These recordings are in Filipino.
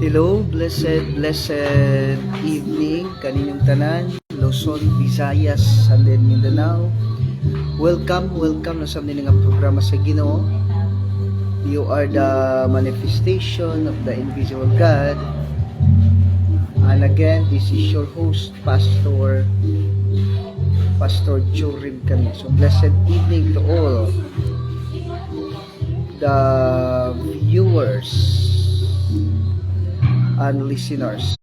Hello, blessed evening kaninyong tanan, Luzon, Visayas, and then Mindanao. Welcome na sa mga programa sa Ginoo. You are the manifestation of the invisible God. And again, this is your host, Pastor Jorim Kani. So blessed evening to all the viewers and listeners.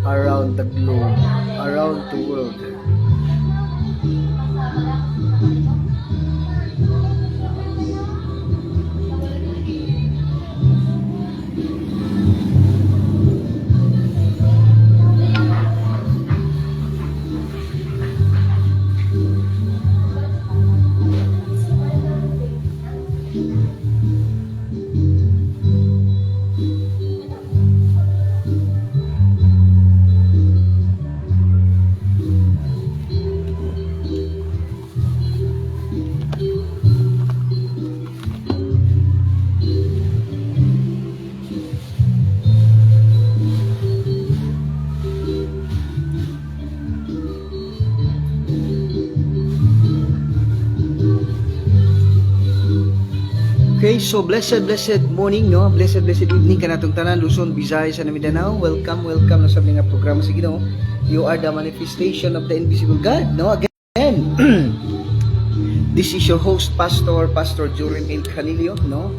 Around the globe, around the world. Okay, so blessed morning, no? Blessed evening kanatong tanan, Luzon, Visayas, and Mindanao. Welcome na sa mga programa sa Ginoo. You are the manifestation of the invisible God, no? Again, this is your host, Pastor Jorim Canilio, no?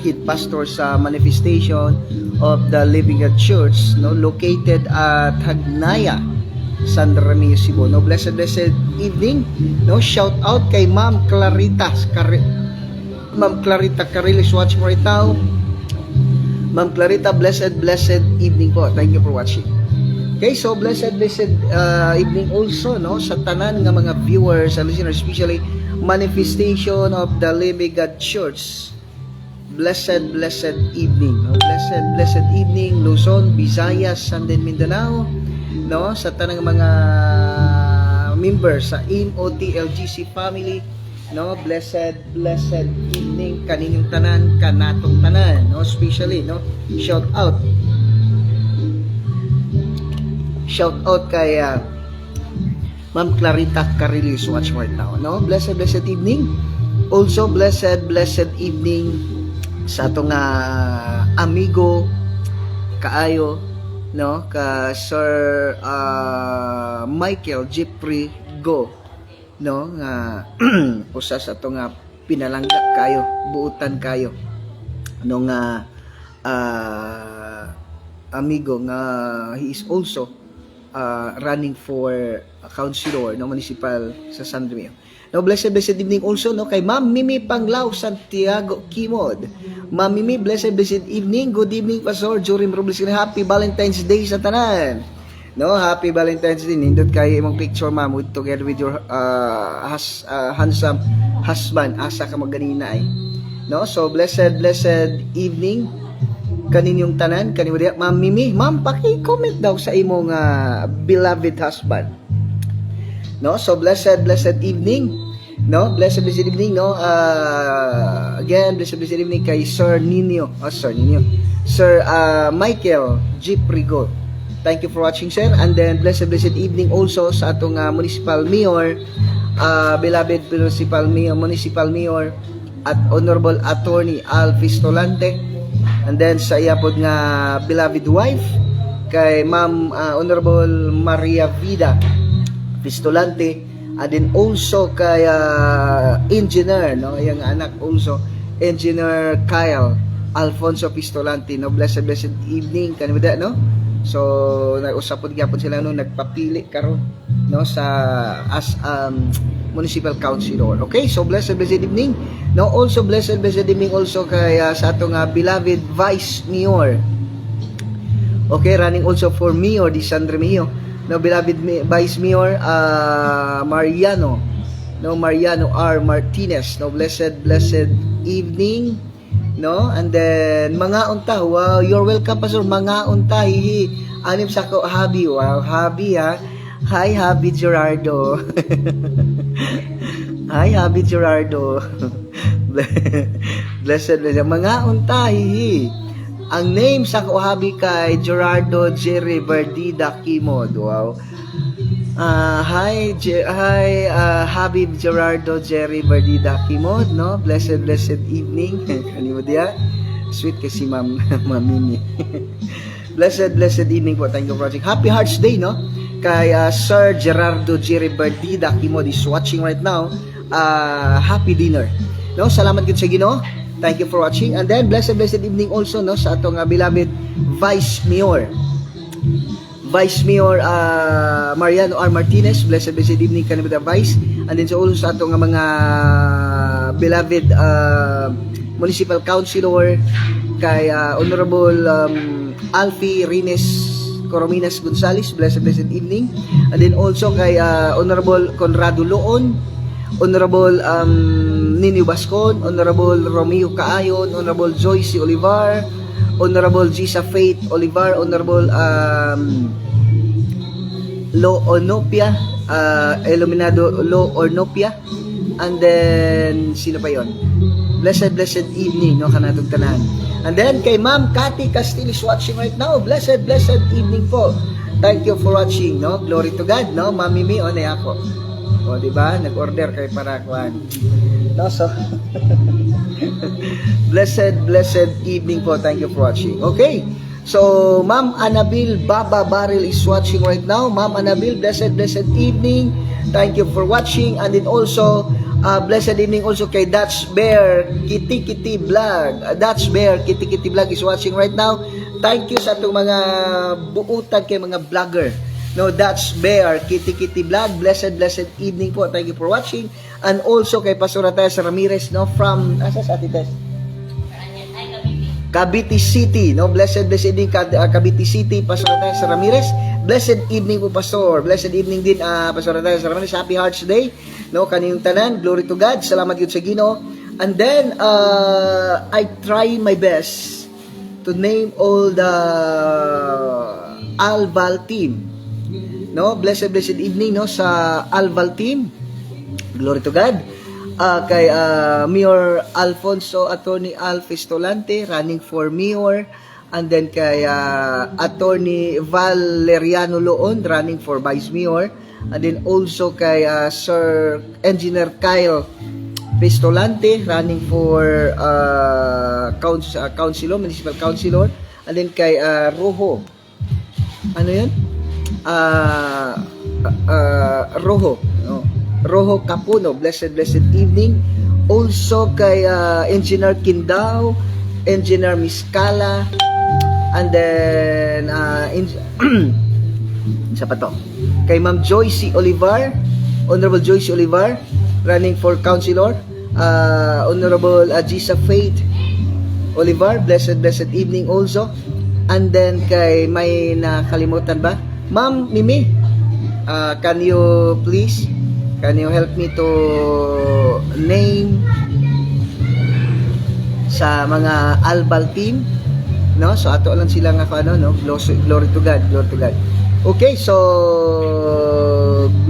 Head pastor sa Manifestation of the Living God Church, no? Located at Hagnaya, San Ramiro, Cebu. No, blessed evening. No, shout out kay Ma'am Clarita Cariles, watch mo itaw. Ma'am Clarita, blessed evening po. Thank you for watching. Okay, so blessed evening also, no, sa tanan nga mga viewers and listeners, especially Manifestation of the Living God Church. Blessed evening, no? Blessed evening, Luzon, Visayas, and then Mindanao, no, sa tanang mga members sa MOTLGC family, no, blessed evening kaninyong tanan, kanatong tanan, no, especially, no, shout out kay Ma'am Clarita Cariles, watch more now, no, blessed evening. Also blessed evening sa atong amigo kaayo, no, ka Sir Michael Jeffrey Go, no, nga usa sa ato nga pinalangga kayo, buutan kayo, no, nga amigo nga he is also running for councilor, no, municipal sa San Ramiro. No, blessed evening also, no, kay Ma'am Mimi Panglao Santiago Kimod. Ma'am Mimi, blessed evening. Good evening, Pastor Jorim Robles. Happy Valentine's Day sa tanan. No, happy Valentine's Day. Nindot kay imong picture, ma'am, together with your handsome husband. Asa ka maganina ay. No, so blessed evening kaninyong tanan. Kanimo Ma'am Mimi, ma'am, paki-comment daw sa imong beloved husband. No, so blessed evening, no, blessed evening, no, again, blessed evening kay Sir Michael G. Prigo. Thank you for watching, sir. And then blessed evening also sa atong municipal mayor, beloved municipal mayor at honorable attorney Al Pistolante. And then sa iyapod nga beloved wife kay Ma'am Honorable Maria Vida Pistolante, and then also kay engineer, no, yung anak also, Engineer Kyle Alfonso Pistolante, no, blessed evening kanimo da, no. So nag-usapod gyapon sila, no, nagpapili karon, no, sa as municipal councilor. Okay, so blessed evening, no, also blessed evening also kay sa atong beloved vice mayor. Okay, running also for mayor di San Ramiro, no, beloved Vice Mayor Mariano R. Martinez, no, blessed evening no? And then mga unta, wow, you're welcome pastor, mga unta, hihi. Anim sa ko Habi, wow, Habi ha. Hi Habi Gerardo. Hi Habi Gerardo. Blessed mga unta, hihi. Ang name sa ko Habi kay Gerardo Jerry Bardida Kimod, wow. Hi Habib Gerardo Jerry Bardida Kimod, no? Blessed evening. Kanimo dia? Sweet kasi Mimi. Blessed evening po. Thank you for watching. Happy Hearts Day, no? Kay Sir Gerardo Jerry Bardida Kimod is watching right now. Happy dinner. No? Salamat gid sa Ginoo. Thank you for watching. And then blessed evening also, no, sa atong beloved Vice Mayor Mariano R. Martinez. Blessed evening kanimo the Vice. And then so also sa atong mga beloved Municipal Councilor kay Honorable Alfie Rines Corominas Gonzales. Blessed evening. And then also kay Honorable Conrado Loon, Honorable Nino Bascon, Honorable Romeo Kaayon, Honorable Joyce Olivar, Honorable Gisa Faith Olivar, Honorable Lo Onopia, Iluminado Lo Ornopia, and then sino pa yon? Blessed evening, no, kanatong tanan. And then kay Ma'am Cathy Castillo is watching right now. Blessed evening po. Thank you for watching, no? Glory to God, no? Mami Mi, o na ako. O, di ba? Nag-order kay para kuan. No, so blessed evening po. Thank you for watching. Okay. So, Ma'am Anabil Baba Baril is watching right now. Ma'am Anabil, blessed evening. Thank you for watching. And then also, blessed evening also kay Dutch Bear Kitty Vlog. Dutch Bear Kitty Vlog is watching right now. Thank you sa itong mga buutan kay mga vlogger. No, Dutch Bear Kitty Vlog. Blessed evening po. Thank you for watching. And also kay Pastor Tess Ramirez, no, from asa sa Atites? Cavite City, no? Blessed evening Cavite City, Pastor Tess Ramirez. Blessed evening po, Pastor. Blessed evening din, Pastor Tess Ramirez. Happy Hearts Day, no? Kaniyong tanan. Glory to God. Salamat yun sa Ginoo. And then, I try my best to name all the Alval team. No, blessed evening, no, sa Alval team. Glory to God. Kay Mayor Alfonso Attorney Alf Estolante running for mayor, and then kay Attorney Valeriano Loon running for vice mayor, and then also kay Sir Engineer Kyle Pistolante running for councilor, municipal councilor, and then kay Rojo, ano yun? Rojo, no? Rojo Capuno. Blessed evening. Also kay Engineer Kindao, Engineer Miscala, and then isa pa to, kay Ma'am Joyce Olivar, Honorable Joyce Olivar running for councilor, Honorable Gisa Faith Olivar. Blessed evening also. And then kay may nakalimutan ba? Ma'am Mimi, can you help me to name sa mga Albal team, no? So ato lang sila nga ano, no? Glory to God. Okay, so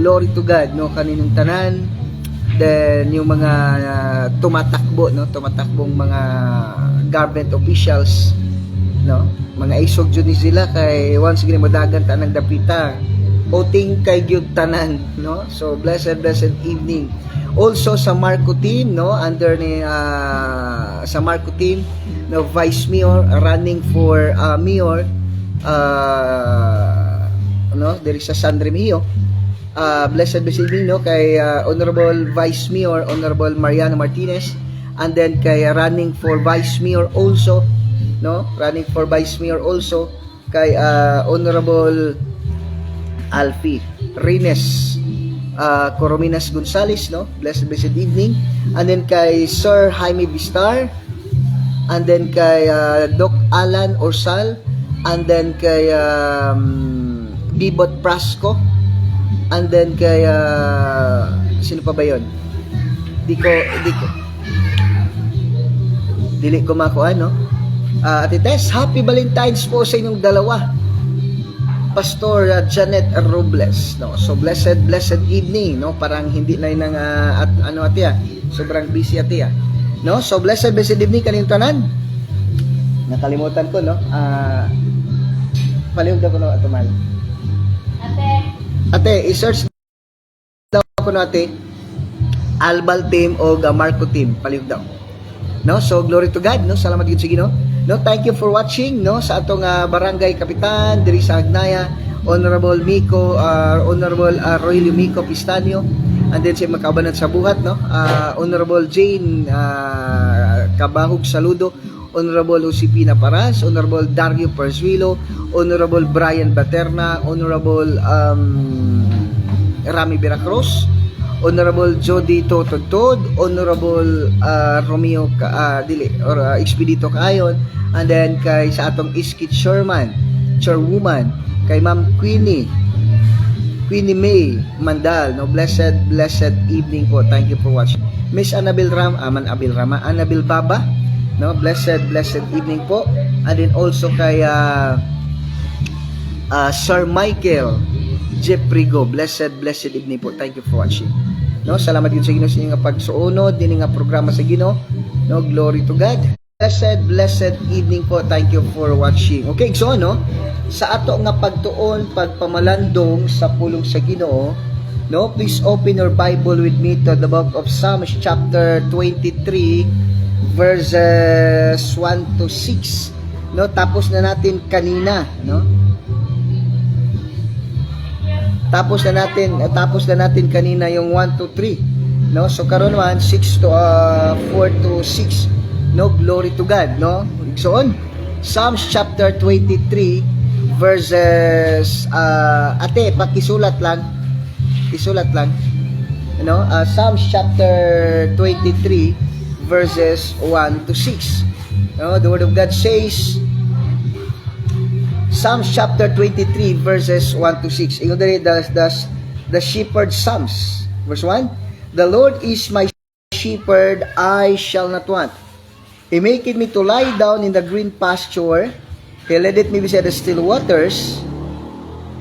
glory to God, no, kaninong tanan. Then yung mga tumatakbong mga government officials, no? Mga isog jud ni sila kay once gini modagan tanang dapita. Voting kay gyud tanan, no? So blessed evening. Also sa Marco team, no, under ni sa Marco team, no, vice mayor running for mayor, no, there is a San Remigio. Blessed evening, no, kay Honorable Vice Mayor Honorable Mariano Martinez, and then kay running for vice mayor also, no, running for vice mayor also kay Honorable Alfie Rines Corominas Gonzales, no? Blessed evening. And then kay Sir Jaime Vistar, and then kay Doc Alan Orsal, and then kay Bibot Prasco, and then kay sino pa ba yun? Di ko dili ko makuha, no? Ate Tess, happy Valentine's po sa inyong dalawa. Pastor Janet Robles, no? So blessed evening, no? Parang hindi na yun ate, sobrang busy ate, no? So blessed evening kaning tanan. Nakalimutan ko, no? Palihog na ko, no, atumal. Ate, i-search daw ko, no, ate, Albal team o Marco team, palihog daw. No? So glory to God, no? Salamat gid sige, no? No, thank you for watching, no, sa atong barangay kapitan diri sa Agnaya, Honorable Honorable Rogelio Mico Pistanio, and then si makabanat sa buhat, no, Honorable Jane Kabahog Saludo, Honorable Josepina Paras, Honorable Dario Persuilo, Honorable Brian Baterna, Honorable Rami Veracruz, Honorable Jody Totod, Honorable Romeo Expedito Kayon, and then kay sa atong Iskit Chairwoman, kay Ma'am Queenie May Mandal, no, blessed evening po. Thank you for watching. Miss Annabel Annabel Baba, no, blessed evening po. And then also kay Sir Michael Jeprigo, blessed evening po. Thank you for watching. No, salamat din sa Ginoo sa inyong pagsuunod din nga programa sa Ginoo. No, glory to God. Blessed evening po. Thank you for watching. Okay, so no, sa ato nga pagtuon pagpamalandong sa pulong sa Ginoo, no, please open your Bible with me to the book of Psalms chapter 23 verses 1 to 6. No, tapos na natin kanina, no? Tapos na natin kanina yung 1 to 3, no? So karon man 6 to 4 to 6. No, glory to God, no? So on Psalms chapter 23 verses ate pakisulat lang. No? Psalms chapter 23 verses 1 to 6. No, the word of God says, Psalms chapter 23 verses 1 to 6. Ingon diri the shepherd psalms. Verse 1, the Lord is my shepherd, I shall not want. He maketh me to lie down in the green pasture. He leadeth me beside the still waters.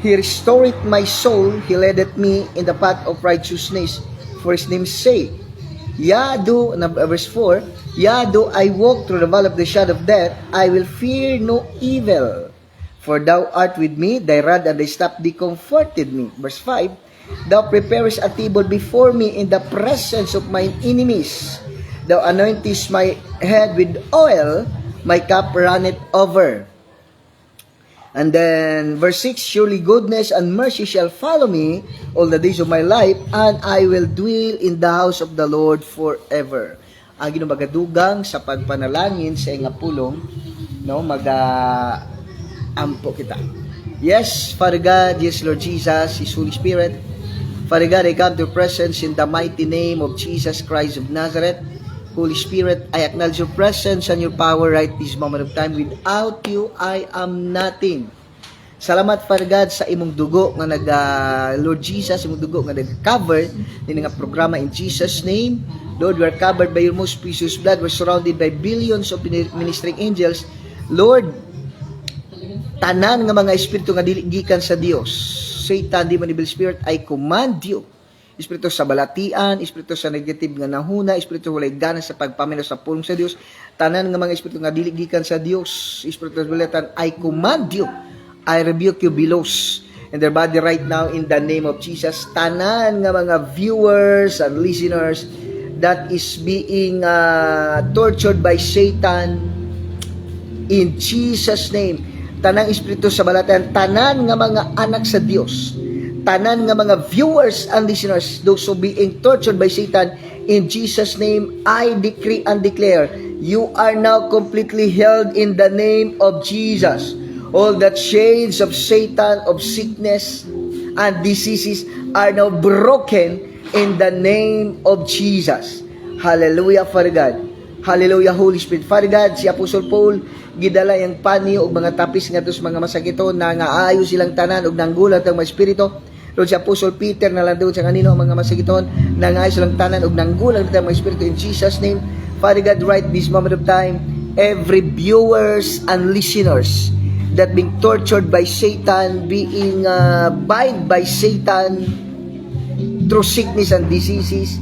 He restoreth my soul. He leadeth me in the path of righteousness for his name's sake. Verse 4, though I walk through the valley of the shadow of death, I will fear no evil. For thou art with me, thy rod and thy staff they comforted me. Verse 5, thou preparest a table before me in the presence of mine enemies. Thou anointest my head with oil, my cup runneth over. And then verse 6, surely goodness and mercy shall follow me all the days of my life, and I will dwell in the house of the Lord forever. Ang ginubagadugang sa pagpanalangin sa nga pulong, no, ampo kita. Yes, Father God, yes, Lord Jesus, His Holy Spirit. Father God, I come to your presence in the mighty name of Jesus Christ of Nazareth. Holy Spirit, I acknowledge your presence and your power right this moment of time. Without you, I am nothing. Salamat, Father God, sa imong dugo nga Lord Jesus, imong dugo nga nag-cover din nga programa in Jesus' name. Lord, we are covered by your most precious blood. We're surrounded by billions of ministering angels. Lord, tanan nga mga espiritu nga dili gikan sa Dios, Satan, demon, evil spirit, I command you. Espiritu sa balatian, espiritu sa negative nga nahuna, espiritu walay gana sa pagpamelo sa pulong sa Dios, tanan nga mga espiritu nga dili gikan sa Dios, espiritu sa balatian, I command you, I rebuke you belows in their body right now in the name of Jesus. Tanan nga mga viewers and listeners that is being tortured by Satan, in Jesus name, tanang espiritu sa balatian, tanan nga mga anak sa Dios, tanan nga mga viewers and listeners, those who being tortured by Satan, in Jesus' name, I decree and declare, you are now completely held in the name of Jesus. All the chains of Satan, of sickness and diseases are now broken in the name of Jesus. Hallelujah, Father God. Hallelujah, Holy Spirit. Father God, si Apostle Paul, gidala yung panyo o mga tapis nga tos mga masakito na ngaayo silang tanan o nanggulat ang mga espiritu. Lord, si Apostle Peter na lang doon sa kanino ang mga masakiton, nangayos lang tanan og nanggulang dito ang mga espiritu in Jesus' name. Father God, right this moment of time, every viewers and listeners that being tortured by Satan, being bind by Satan through sickness and diseases,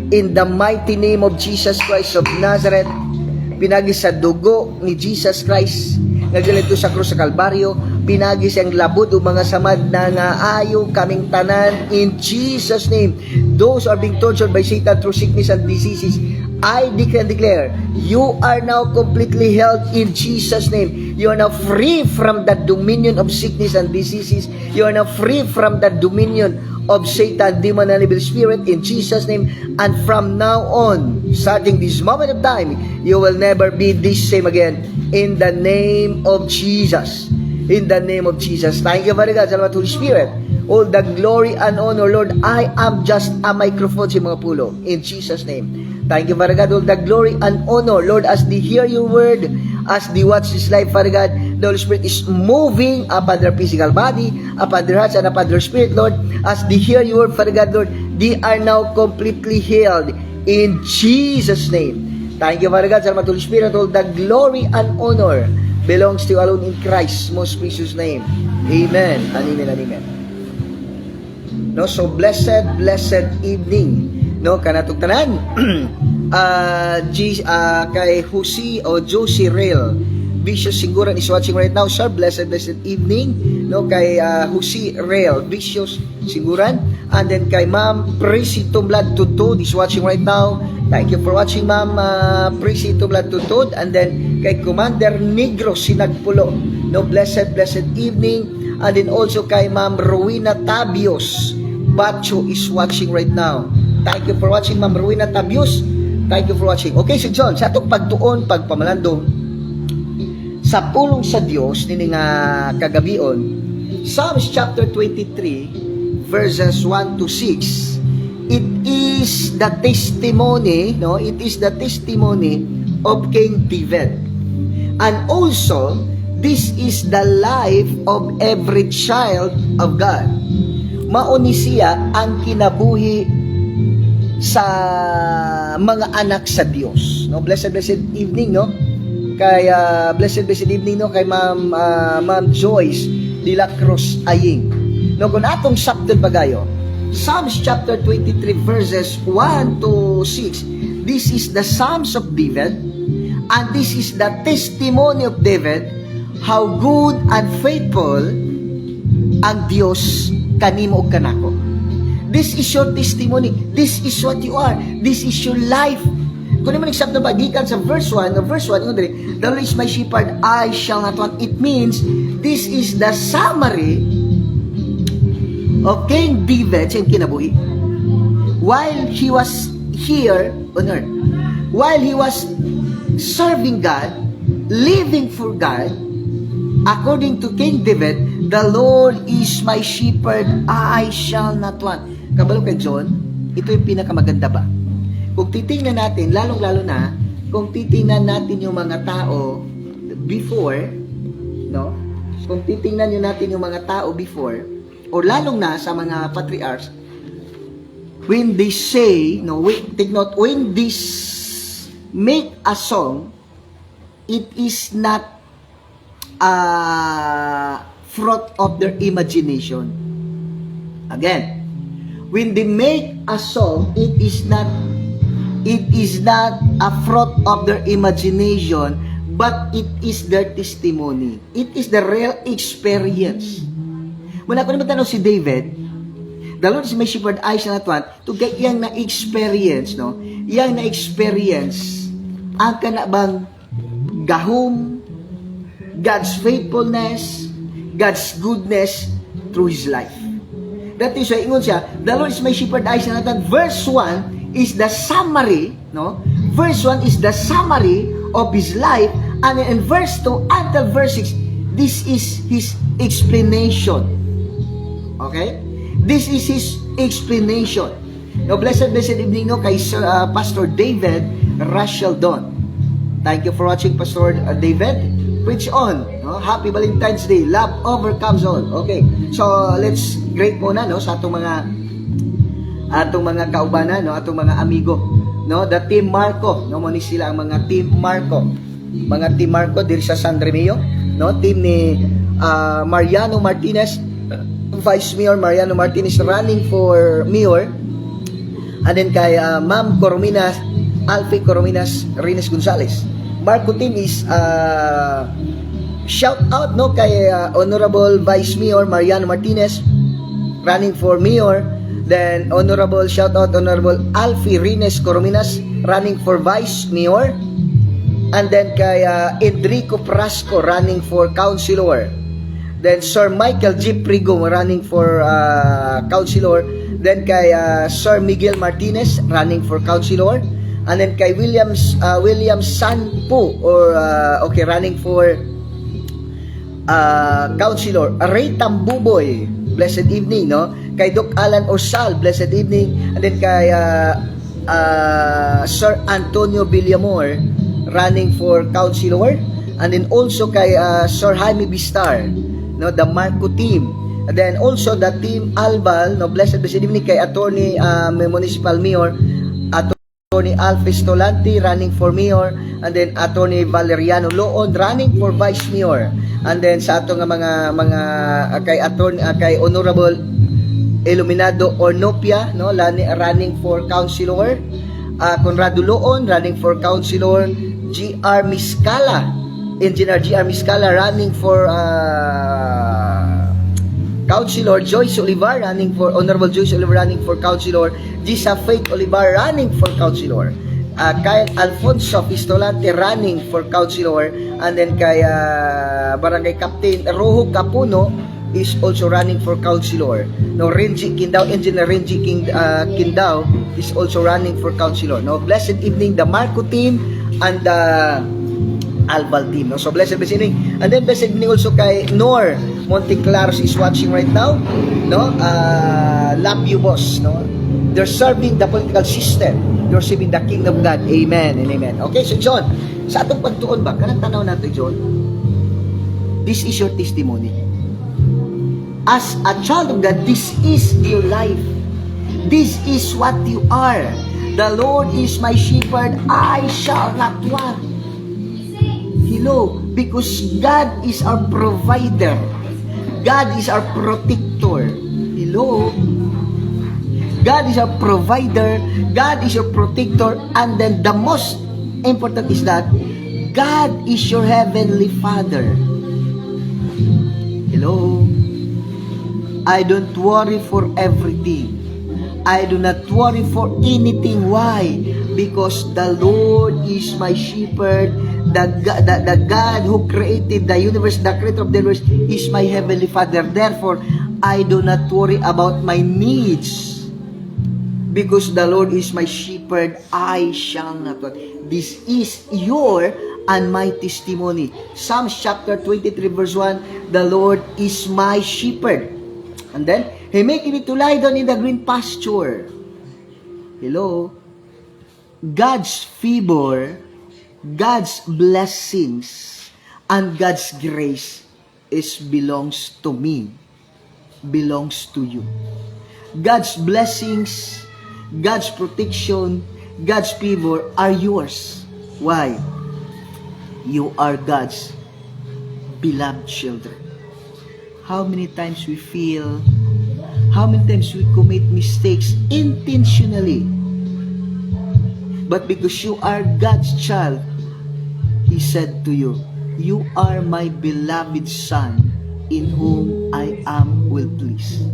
in the mighty name of Jesus Christ of Nazareth, pinagi sa dugo ni Jesus Christ, nagdalito sa krus sa Kalbaryo, pinagi siyang labod o mga samad na ngaayo kaming tanan in Jesus' name. Those are being tortured by Satan through sickness and diseases, I decree and declare, you are now completely healed in Jesus' name. You are now free from the dominion of sickness and diseases. You are now free from the dominion of Satan, demon, and evil spirit in Jesus' name. And from now on, starting this moment of time, you will never be the same again. In the name of Jesus. In the name of Jesus. Thank you very God. Salamat Holy Spirit. All the glory and honor, Lord. I am just a microphone sa mga pulo. In Jesus' name. Thank you, Father God, all the glory and honor, Lord, as they hear your word, as they watch this life, Father God, the Holy Spirit is moving upon their physical body, upon their hearts, and upon their spirit, Lord, as they hear your word, Father God, Lord, they are now completely healed in Jesus' name. Thank you, Father God, salamat Holy Spirit, all the glory and honor belongs to you alone in Christ's most precious name. Amen. And amen and amen. No, so blessed evening. No, kanatog tanan. Kay Jose o Josie Rail Vicious Siguran is watching right now, sir. Blessed evening. No, kay Jose Rail Vicious Siguran, and then kay Ma'am Prissy Tumlad Tutod is watching right now. Thank you for watching, Ma'am Prissy Tumlad Tutod, and then kay Commander Negro Sinagpulo. No, blessed evening, and then also kay Ma'am Rowena Tabios Bacho is watching right now. Thank you for watching, Ma'am Rowena Tabios. Thank you for watching. Okay, si John, sa atong pagtuon, pagpamalandong sa pulong sa Dios nini nga kagabion, Psalms chapter 23 verses 1 to 6. It is the testimony, no? It is the testimony of King David. And also, this is the life of every child of God. Mauni siya ang kinabuhi sa mga anak sa Dios. No, blessed evening, no? Kay blessed evening, no, kay Ma'am Joyce de la Cruz Aying. No, kung atong sabton pagayo, Psalms chapter 23 verses 1 to 6. This is the Psalms of David, and this is the testimony of David, how good and faithful ang Dios kanimo ug kanako. This is your testimony. This is what you are. This is your life. Kung naman nagsabto pagikan sa verse 1, the Lord is my shepherd, I shall not want. It means, this is the summary of King David sa kinabuhi. While he was here on earth, while he was serving God, living for God, according to King David, the Lord is my shepherd, I shall not want. Kabalo kay John, ito yung pinakamaganda ba? Kung titingnan natin, lalong-lalo na, kung titingnan natin yung mga tao before, no? Kung titingnan nyo natin yung mga tao before, or lalong na sa mga patriarchs, when they say, no, take note, when they make a song, it is not fruit of their imagination. Again, when they make a song, it is not a fruit of their imagination, but it is their testimony. It is the real experience. Muna ko naman tanong si David, the Lord is my shepherd, I shall not want, to get yang na-experience, no? Yang na-experience, ang kanabang gahom, God's faithfulness, God's goodness through His life. That is why, ingon siya, the Lord is my shepherd, I shall not want. Verse 1 is the summary, no? Verse 1 is the summary of His life, and in verse 2 until verse 6, this is His explanation. Okay? This is His explanation. No, blessed evening, no, kay Pastor David Rachel Don. Thank you for watching, Pastor David. Preach on. No? Happy Valentine's Day. Love overcomes all. Okay. So, let's greet muna, no, sa atong mga kaubanan, no, atong mga amigo no, the Team Marco, no, mo ni sila ang mga Team Marco. Mga Team Marco diri sa San Remio, no, team ni Mariano Martinez, Vice Mayor Mariano Martinez running for mayor. And then kay Ma'am Corominas, Alfie Corominas Rines Gonzales. Marco team is shout out, no, kay Honorable Vice Mayor Mariano Martinez running for mayor. Then honorable shout out Honorable Alfie Rines Corominas running for vice mayor. And then kay Enrico Prasco running for councilor. Then Sir Michael G. Prigo running for councilor. Then kay Sir Miguel Martinez running for councilor. And then kay William Sanpo running for councilor. Ray Tambuboy, blessed evening, no? Kay Doc Alan Orsal, blessed evening. And then kay Sir Antonio Villamor running for councilor. And then also kay Sir Jaime Bistar, no, the Marco team. And then also the team Albal, no, blessed evening kay Attorney Municipal Mayor Attorney Alfis Tolante running for mayor. And then Attorney Valeriano Loon running for vice mayor. And then sa ato nga mga kay Honorable Iluminado Ornopia, no, running for councilor. Conrado Loon running for councilor. GR Miscala, Engineer GR Miscala running for councilor. Joyce Olivar running for Honorable Joyce Olivar running for councilor. Gisa Faith Olivar running for councilor. Kay Alfonso Pistolante running for councilor. And then kay Barangay Captain Rojo Capuno is also running for councilor. No, Renji Kindao, Engineer Renji Kindao is also running for councilor. No, blessed evening the Marco team and the Albal team, no. So blessed evening. And then blessed evening also kay Nor Monteclaros is watching right now, no. Love you, boss, no. They're serving the political system. They're serving the kingdom of God. Amen and amen. Okay, so John, sa atong pagtuon ba kanang tanaw nato, John, this is your testimony. As a child of God, this is your life. This is what you are. The Lord is my shepherd, I shall not want. Hello, because God is our provider. God is our protector. Hello. God is our provider. God is your protector. And then the most important is that God is your heavenly Father. Hello. I don't worry for everything. I do not worry for anything. Why? Because the Lord is my shepherd. The God who created the universe, the creator of the universe, is my heavenly Father. Therefore, I do not worry about my needs. Because the Lord is my shepherd, I shall not want. This is your and my testimony. Psalms chapter 23 verse 1, the Lord is my shepherd. And then, He maketh me to lie down in the green pasture. Hello? God's favor, God's blessings, and God's grace belongs to me, belongs to you. God's blessings, God's protection, God's favor are yours. Why? You are God's beloved children. How many times we feel, how many times we commit mistakes intentionally, but because you are God's child, He said to you, you are my beloved Son, in whom I am well pleased.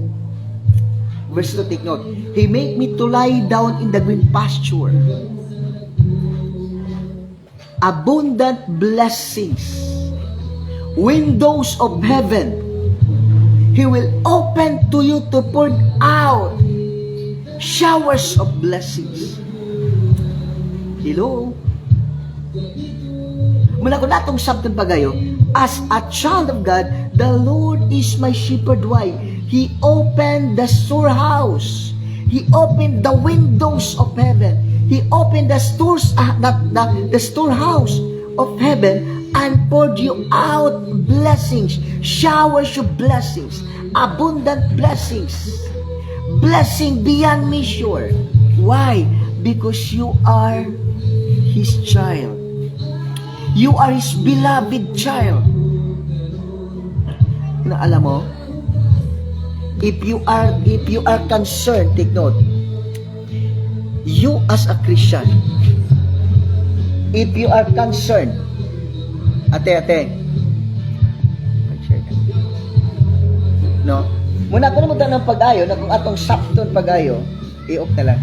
Verse 2, take note. He made me to lie down in the green pasture. Abundant blessings, windows of heaven, He will open to you to pour out showers of blessings. Hello? Muna ko natong sabton pagayo, as a child of God, the Lord is my shepherd. Why? He opened the storehouse. He opened the windows of heaven. He opened the the storehouse of heaven and poured you out blessings, showers of blessings, abundant blessings, blessing beyond measure. Why? because you are His child. You are His beloved child. Na alam mo, if you are concerned, take note, you as a Christian, if you are concerned, ate, no? Muna ko naman ng pag-ayo, na kung atong sapton pag-ayo, i-off na lang.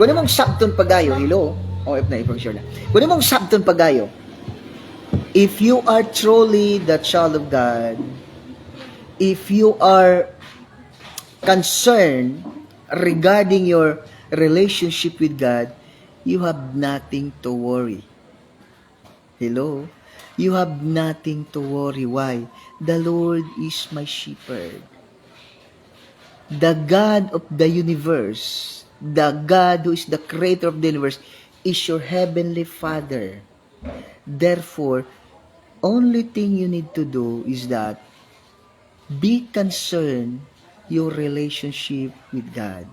Kung namang sapton pag-ayo, hello, off na, i-sure na. Kung namang sapton pag-ayo, if you are truly the child of God, if you are concerned regarding your relationship with God, you have nothing to worry. Hello? You have nothing to worry. Why? The Lord is my shepherd. The God of the universe, the God who is the creator of the universe, is your heavenly Father. Therefore, only thing you need to do is that be concerned your relationship with God.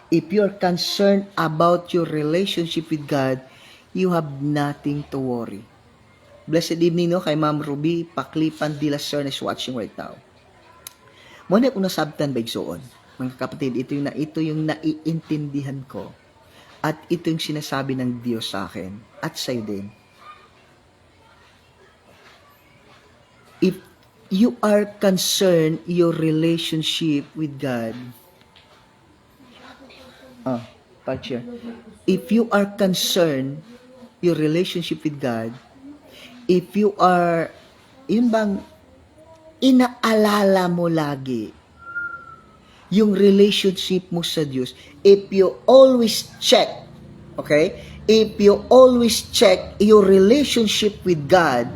If you're concerned about your relationship with God, you have nothing to worry. Blessed evening no kay Ma'am Ruby Paklipan de la Serna is watching right now. Muna kung nasabtan ba igsoon, mga kapatid, ito yung naiintindihan ko at ito yung sinasabi ng Diyos sa akin at sa iyo din. If you are concerned your relationship with God, Pacha, if you are concerned your relationship with God, if you are, yun bang, inaalala mo lagi yung relationship mo sa Diyos, if you always check, okay? If you always check your relationship with God,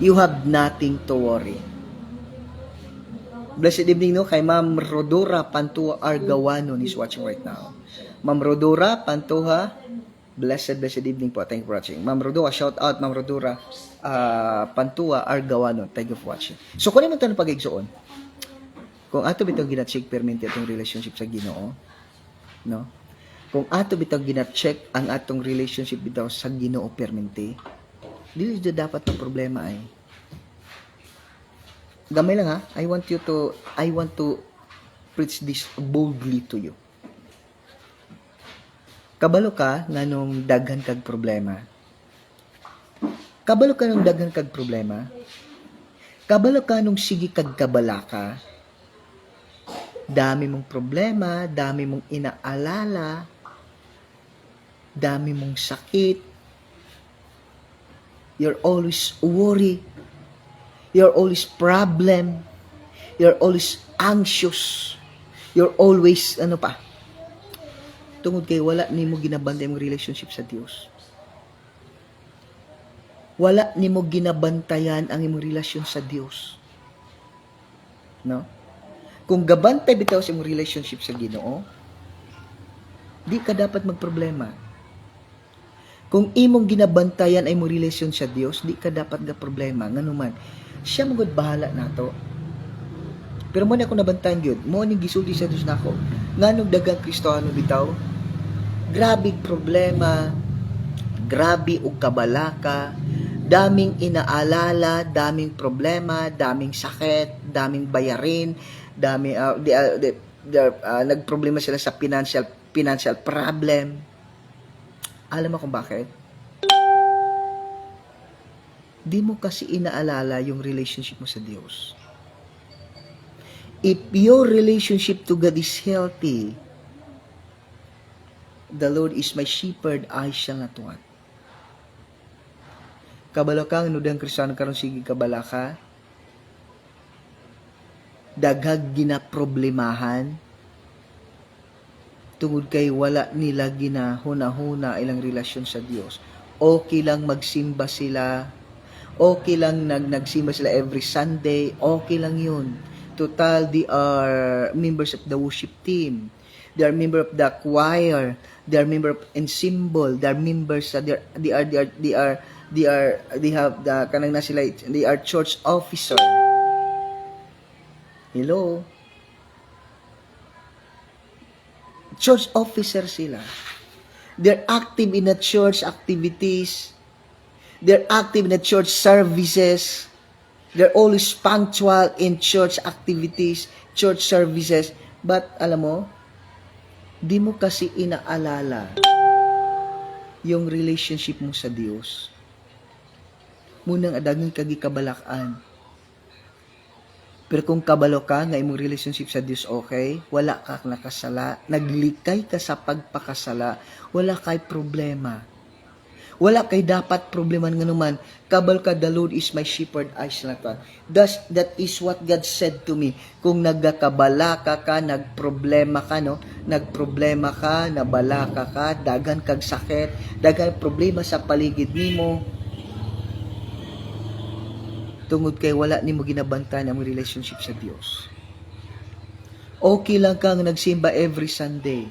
you have nothing to worry. Blessed evening no kay Ma'am Rodora Pantua Argawano is watching right now. Ma'am Rodora Pantua, blessed evening po. Thank you for watching. Ma'am Rodora, shout out Ma'am Rodora Pantua Argawano. Thank you for watching. So kunin mo ito ng pag-igsoon. Kung ato bitong gina-check permanent atong relationship sa Ginoo, no? Kung ato bitong gina-check ang atong relationship bitaw sa Ginoo permanente, dili dapat ang problema ay gamay lang ha. I want to preach this boldly to you. Kabalo ka nganong daghan kag problema. Kabalo ka nung daghan kag problema. Kabalo ka nung sige kag kabalaka. Dami mong problema, dami mong inaalala, dami mong sakit. You're always worried. You're always problem. You're always anxious. You're always, tungod kay wala ni mo ginabantay mong relationship sa Dios. Wala ni mo ginabantayan ang imong relasyon sa Dios. No? Kung gabantay bitaw sa imong relationship sa Ginoo, di ka dapat magproblema. Kung imong ginabantayan ay imong relasyon sa Dios, di ka dapat ga problema nganuman. Siya magud bahala nato. Pero mo na ako nabantayan gyud, mo ni gisulti sa Dios nako. Nganong daghang Kristiyano bitaw, grabe problema, grabe og kabalaka, daming inaalala, daming problema, daming sakit, daming bayarin, nagproblema sila sa financial problem. Alam mo kung bakit? Di mo kasi inaalala yung relationship mo sa Diyos. If your relationship to God is healthy, the Lord is my shepherd, I shall not want. Kabalo kang nudang Kristiyano karon sige kabala ka. Daghag ginaproblemahan tungod kay wala nila ginahuna-huna ilang relasyon sa Dios. Okay lang magsimba sila. Okay lang nagsimba sila every Sunday. Okay lang yun. Total, they are members of the worship team. They are member of the choir. They are member of ensemble. They are members. They have the kanang na sila. They are church officer. Hello. Church officer sila. They're active in the church activities. They're active in the church services. They're always punctual in church activities, church services. But, alam mo, di mo kasi inaalala yung relationship mo sa Diyos. Munang adagin kagi kabalakan. Pero kung kabalo ka nga imong relationship sa Dios okay, wala ka nakasala, naglikay ka sa pagpakasala, wala kay problema. Wala kay dapat problema nga naman. Kabal ka, the Lord is my shepherd, I shall not want. That is what God said to me. Kung nagkakabala ka, nagproblema ka, no? Nagproblema ka, nabalaka ka, dagan kag sakit, dagan problema sa paligid nimo. Tungod kay wala nimo ginabantayan ang relationship sa Dios. Okay lang kang nagsimba every Sunday.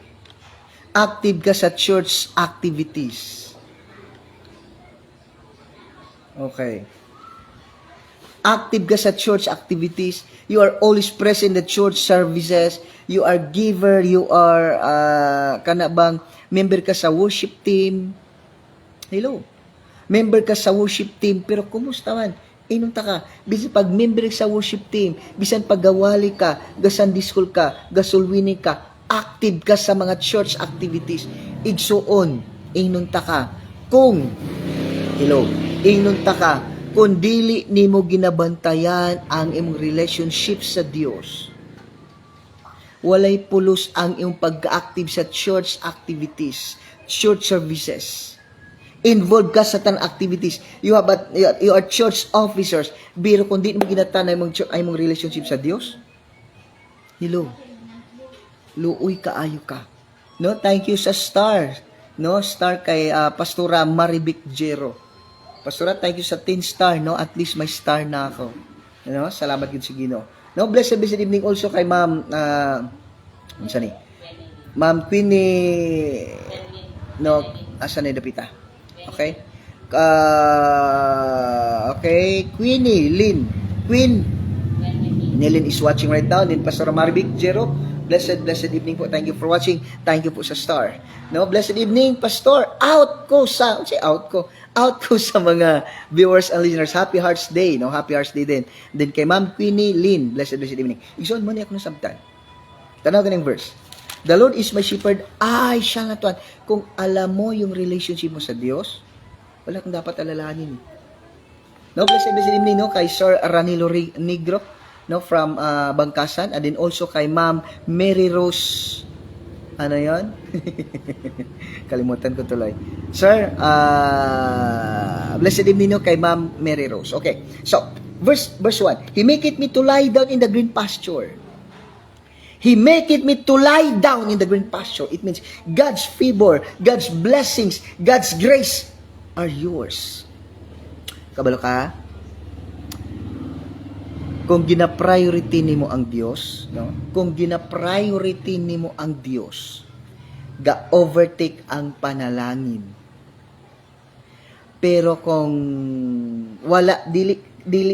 Active ka sa church activities. Okay. Active ka sa church activities. You are always present in the church services. You are giver. You are, kanabang, member ka sa worship team. Hello. Member ka sa worship team. Pero kumusta man? Inunta ka. Bisan pag member sa worship team, bisan pag gawali ka, ga-Sunday school ka, gasulwini ka, active ka sa mga church activities. Igsuon, inunta ka. Kung, inunta ka, kung dili nimo ginabantayan ang imong relationship sa Dios, walay pulos ang imong pag-active sa church activities, church services. Involved ka sa tanang activities. You are church officers. Pero kung di mo ginatana imong relationship sa Dios, luoy kaayo ka. No, thank you sa star. No, star kay Pastora Maribic Jero. Pastora, thank you sa 10 star, no? At least may star na ako. No, salamat gid sa Ginoo. No, blessed evening also kay Ma'am Ma'am Queenie, no, asa ni dapita. Okay? Okay, Queenie Lynn. Queen Nilin is watching right now. Then Pastor Maribic Jero. Blessed evening po. Thank you for watching. Thank you po sa star. No, blessed evening, Pastor. Out ko sa mga viewers and listeners. Happy Hearts Day, no? Happy Hearts Day din. Then kay Ma'am Queenie Lynn. Blessed evening. Igsoon mo niya ako ng sabtan. Tanaw ka ng verse. The Lord is my shepherd, I shall not want. Kung alam mo yung relationship mo sa Diyos, wala kang dapat alalahanin. No, blessed evening, no, kay Sir Ranilo Negro, no, from Bangkasan, and then also kay Ma'am Mary Rose. Ano yon? Kalimutan ko tuloy. Sir, blessed evening, no, kay Ma'am Mary Rose. Okay, so, verse 1, He make it me to lie down in the green pasture. He make it me to lie down in the green pasture. It means God's favor, God's blessings, God's grace are yours. Kabalo ka? Kung gina-priority nimo ang Dios, no? Kung gina-priority nimo ang Dios, ga-overtake ang panalangin. Pero kung wala dili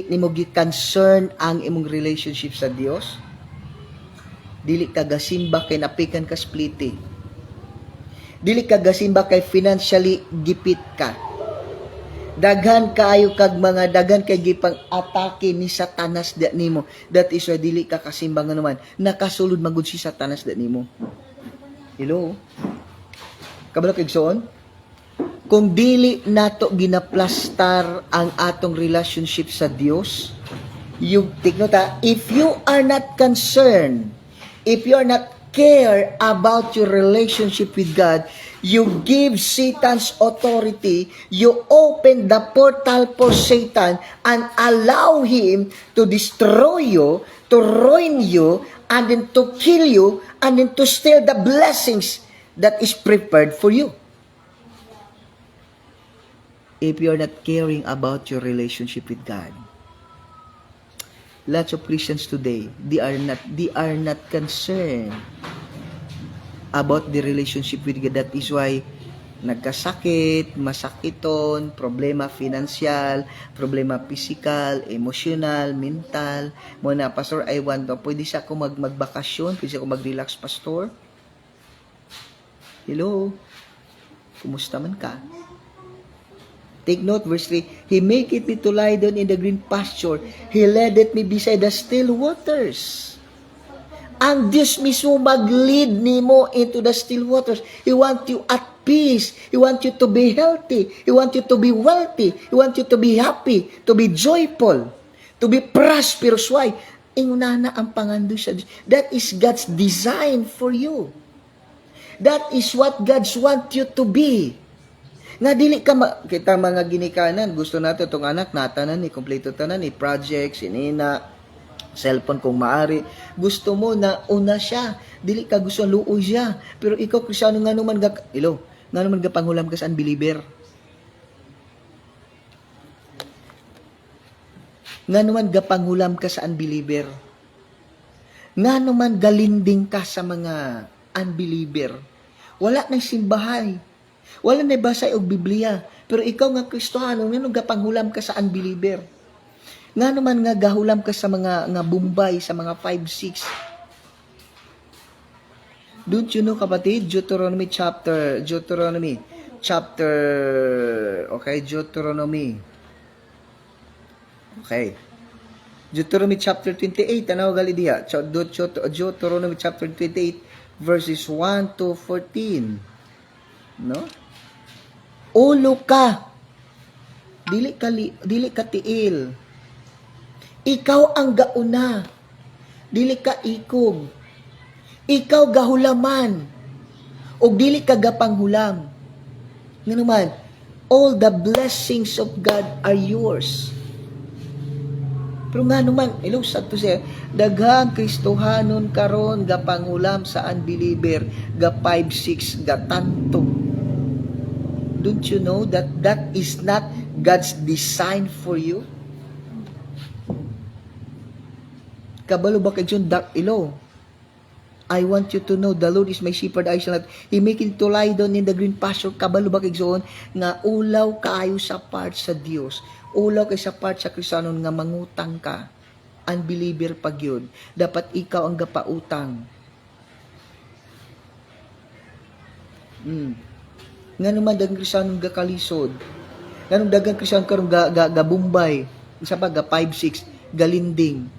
nimo gi-concern ang imong relationship sa Dios, dili ka gasimba kay napikan ka spliti. Dili ka gasimba kay financially gipit ka. Daghan kaayo kag mga daghan kay gipang atake ni Satanas da nimo. That is why dili ka kasimba nga naman. Nakasulod magud si Satanas da nimo. Hello. Kabalo kay igsoon? Kung dili nato ginaplastar ang atong relationship sa Dios, you take note, if you are not concerned, if you are not care about your relationship with God, you give Satan's authority, you open the portal for Satan and allow him to destroy you, to ruin you, and then to kill you, and then to steal the blessings that is prepared for you. If you are not caring about your relationship with God, lots of Christians today, they are not concerned about the relationship with God. That is why nagkasakit, masakiton, problema financial, problema physical, emotional, mental. Muna, Pastor, I want to, pwede siya ako magbakasyon, pwede siya ako mag-relax, Pastor. Hello? Kumusta man ka? Take note, verse 3. He maketh me to lie down in the green pasture. He leadeth me beside the still waters. Ang Diyos mismo mag-lead nimo into the still waters. He want you at peace. He want you to be healthy. He want you to be wealthy. He want you to be happy, to be joyful, to be prosperous. Why? Ingunana ang pangando sa Diyos. That is God's design for you. That is what God want you to be. Nga dili ka kita mga ginikanan, gusto nato itong anak natanan ni kompleto tanan ni project, sinina, cellphone kung maari. Gusto mo na una siya, dili ka gusto luoy siya. Pero ikaw Kristiyano nga naman nga naman panghulam ka sa unbeliever. Nga naman panghulam ka sa unbeliever. Nga naman galinding ka sa mga unbeliever. Wala nang simbahay. Wala na basa og Biblia. Pero ikaw nga Kristiyano, nga panghulam ka sa unbeliever. Nga naman nga gahulam ka sa mga nga Bombay, sa mga 5-6. Don't you know, kapatid? Deuteronomy chapter, okay, Deuteronomy. Okay. Deuteronomy chapter 28, tanaw gali diha. Deuteronomy chapter 28, verses 1 to 14. No? Ulo ka. Dili ka tiil. Ikaw ang gauna. Dili ka ikog. Ikaw gahulaman. O dili ka gapanghulam. Nga naman, all the blessings of God are yours. Pero nga naman, sad to say, daghang Kristohanon karon gapanghulam sa unbeliever, ga 5-6, ga tanto. Don't you know that that is not God's design for you? Kabalo ba kay John dak ilo? I want you to know the Lord is my shepherd, I shall not. He make it to lie down in the green pasture. Kabalo ba kay John nga ulaw kaayo sa part sa Dios. Ulaw kay sa part sa Kristiyanon nga mangutang ka. Unbeliever pag yun. Dapat ikaw ang gapautang. Nga naman dagang Kristiyanong gakalisod. Nga naman dagang Kristiyanong karong gabumbay. Isa pa, 5-6, galinding.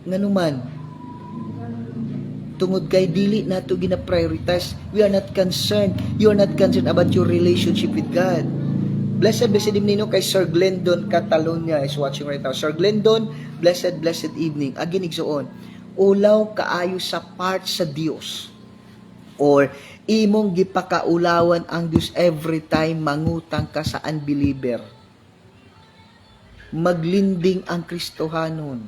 Nga naman, tungod kay dili nato gina-prioritize. We are not concerned. You are not concerned about your relationship with God. Blessed evening kay Sir Glendon Catalonia is watching right now. Sir Glendon, blessed evening. Again, igsoon. Ulaw kaayo sa part sa Dios. Or imong gipakaulawan ang Dios every time mangutang ka sa unbeliever. Maglinding ang Kristohanon.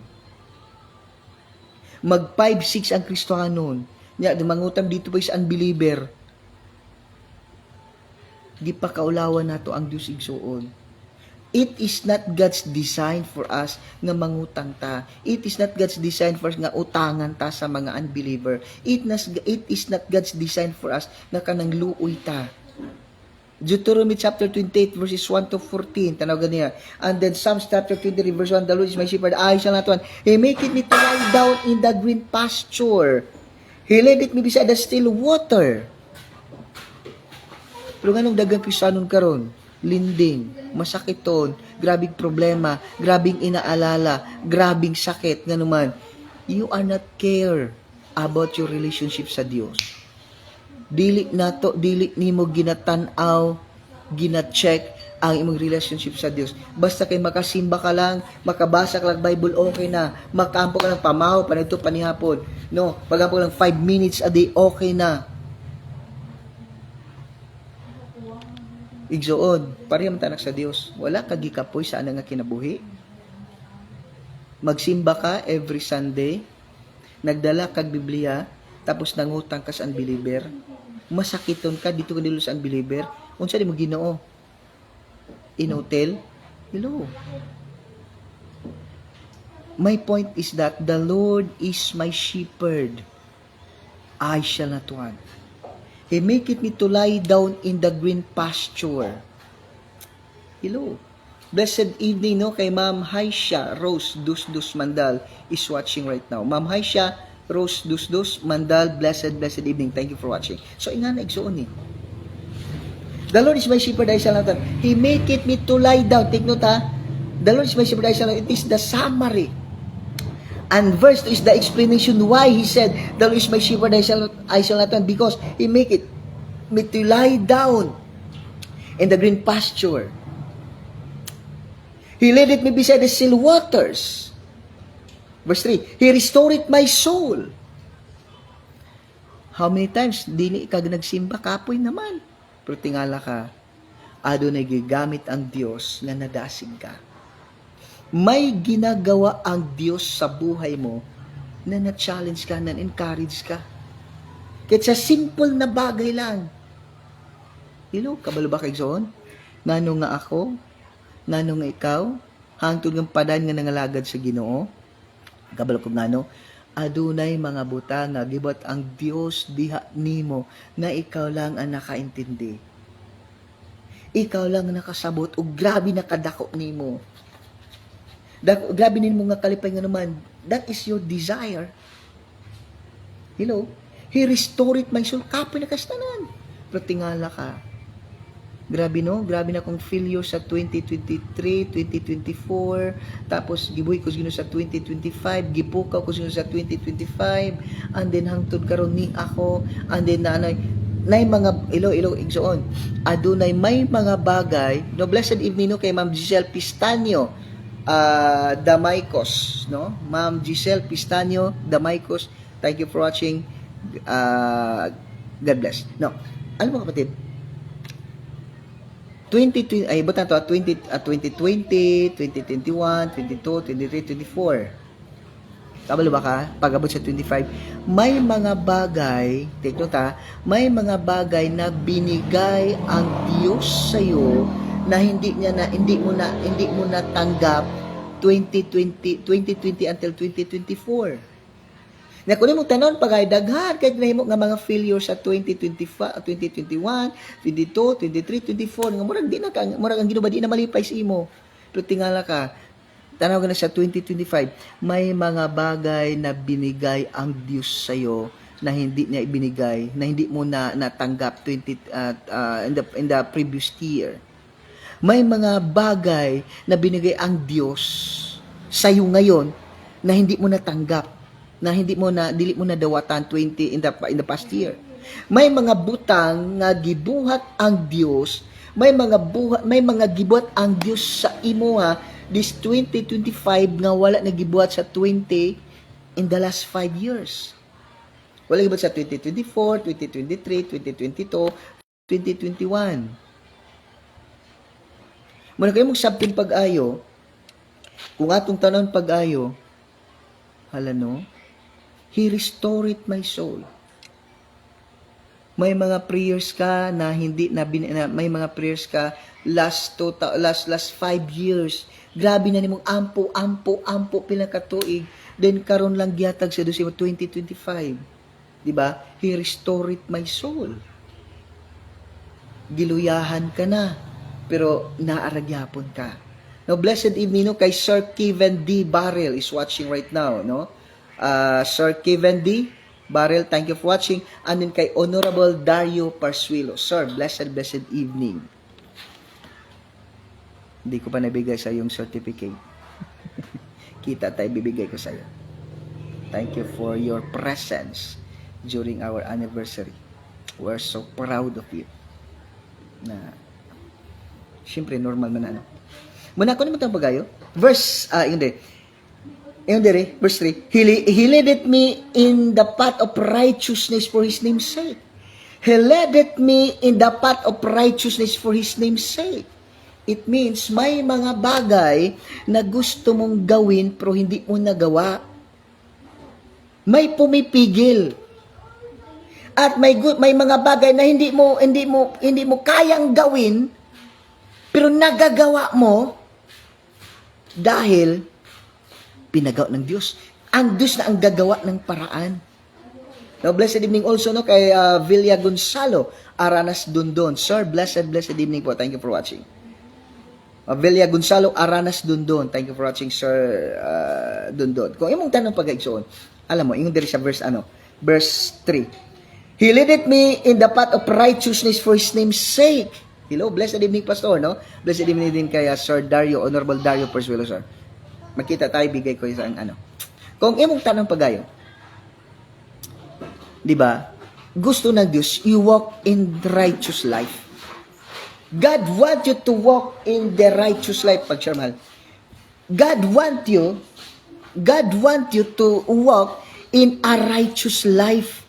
Mag 5-6 ang Kristohanon. Nya mangutang dito pa sa unbeliever. Gipakaulawan nato ang Dios igsuon. It is not God's design for us nga mangutang ta. It is not God's design for us nga utangan ta sa mga unbeliever. It is not God's design for us nga kanang luoy ta. Deuteronomy chapter 28 verses 1 to 14. Tanaw ganiya. And then Psalms chapter 23 verse 1, the Lord is my shepherd, I shall not want. He maketh me to lie down in the green pasture. He leadeth me beside the still water. Pero ganong dagang Kristiyanon karon, linding, masakiton, grabing problema, grabing inaalala, grabing sakit, nga naman, you are not care about your relationship sa Dios. Dili nimo ginatanaw, gina-check ang imong relationship sa Dios. Basta kay makasimba ka lang, makabasa ka lang Bible, okay na. Makampo ka lang pamahaw, panito panihapon. No, pagampo ka lang 5 minutes a day, okay na. Igsoon, pareham tanak sa Dios. Wala ka gikapoy sa anang nga kinabuhi. Magsimba ka every Sunday, nagdala kag Biblia, tapos nangutang ka sa unbeliever. Masakiton ka dito ka dilo sa unbeliever. Unsa di mo Ginoo? In hotel? Hello. My point is that the Lord is my shepherd. I shall not want. He maketh me to lie down in the green pasture. Hello. Blessed evening, no? Kay Ma'am Haisha Rose Dus Mandal is watching right now. Ma'am Haisha, Rose Dusdus, Mandal, blessed evening. Thank you for watching. So, nga na, igsuon eh. The Lord is my shepherd, I shall not want. He maketh me to lie down. Take note ha. The Lord is my shepherd, I shall not want. It is the summary. And verse 2 is the explanation why he said, the Lord is my shepherd, I shall not want. Because He maketh me to lie down in the green pasture. He leadeth me beside the still waters. Verse 3, He restored my soul. How many times dini ka nagsimba kapoy naman? Pero tingala ka, adunay gigamit ang Dios nga nadasig ka. May ginagawa ang Dios sa buhay mo na na-challenge ka, na-encourage ka. Kahit sa simple na bagay lang. Hello, kabalo ba kay Zoon? Nano nga ako? Nano nga ikaw? Hangtod ng padan nga nangalagad sa Ginoo? Kabalo ko ngano? Adunay mga buta nga gibat ang Dios diha nimo na ikaw lang ang nakaintindi. Ikaw lang ang nakasabot o grabe na kadako nimo. Grabe nimo nga kalipay nga naman. That is your desire. Hello? He restored my soul. Kapoy na kastanan. Pero tingala ka. Grabe no? Grabe na kong failure sa 2023, 2024. Tapos gibuhi ko sino sa 2025. Gipukaw ko sino sa 2025. And then hangtod karon ni ako. And then nanay mga ilo igsoon. Adunay may mga bagay. No, blessed evening no kay Ma'am Giselle Pistanio. Damaicos, no? Ma'am Giselle Pistanio Damaicos. Thank you for watching. God bless. No. Ano mga kapatid? 2020, 2020, 2021, 22, 23, 24. Kabalo ba ka? Pag-abot sa 25, may mga bagay, take note ha, may mga bagay na binigay ang Diyos sa iyo na hindi mo na tanggap 2020 until 2024. Na kung mo tanon pagay daghan kay nahimo nga mga failure sa 2025, 2021, 22, 23, 24 nga murag di na ka murag ang Ginoo ba di na malipay sa imo. Pero tingala ka tanaw na sa 2025 may mga bagay na binigay ang Diyos sa iyo na hindi niya ibinigay, na hindi mo na natanggap in the previous year. May mga bagay na binigay ang Diyos sa iyo ngayon na hindi mo natanggap, na dili mo na dawatan 20 in the past year. May mga butang nga gibuhat ang Dios, may mga gibuhat ang Dios sa imo ha this 2025 nga wala na gibuhat sa 20 in the last 5 years. Wala gibuhat sa 2024, 2023, 2022, 2021. Muna kayo magsabting pag-ayo, kung atong tanon pag-ayo, hala no, He restored my soul. May mga prayers ka na may mga prayers ka last 5 years. Grabe na nimong ampo pila ka tuig. Then karon lang gihatag sa 2025. Di ba? He restored my soul. Giluyahan ka na, pero naaragyapon ka. Now, blessed evening no kay Sir Kevin D. Barrel is watching right now, no? Sir Kevin D. Barrel, thank you for watching. And then kay Honorable Dario Parsuilo. Sir, blessed evening. Hindi ko pa nabigay sa yung certificate. Kita tayo, bibigay ko sa iyo. Thank you for your presence during our anniversary. We're so proud of you. Na, syempre, normal man ano. Muna ko naman itong pagayo. Verse 3. He leadeth me in the path of righteousness for His name's sake. He leadeth me in the path of righteousness for His name's sake. It means may mga bagay na gusto mong gawin pero hindi mo nagawa. May pumipigil. At may mga bagay na hindi mo kayang gawin pero nagagawa mo dahil pinagawa ng Diyos. Ang Diyos na ang gagawa ng paraan. Now, blessed evening also no kay Villa Gonzalo Aranas Dundon. Sir, blessed evening po. Thank you for watching. Villa Gonzalo Aranas Dundon. Thank you for watching, Sir Dundon. Kung imong tanong pag-igsoon, Alam mo, yung diri sa verse 3. He leadeth me in the path of righteousness for His name's sake. Hello, blessed evening, Pastor, no? Blessed evening din kay Sir Dario, Honorable Dario Persuelo, sir. Makita tayo, bigay ko isang Kung imong tanong pagayo, di ba? Gusto ng Diyos, you walk in the righteous life. God want you to walk in the righteous life, pagsyarmal. God want you to walk in a righteous life.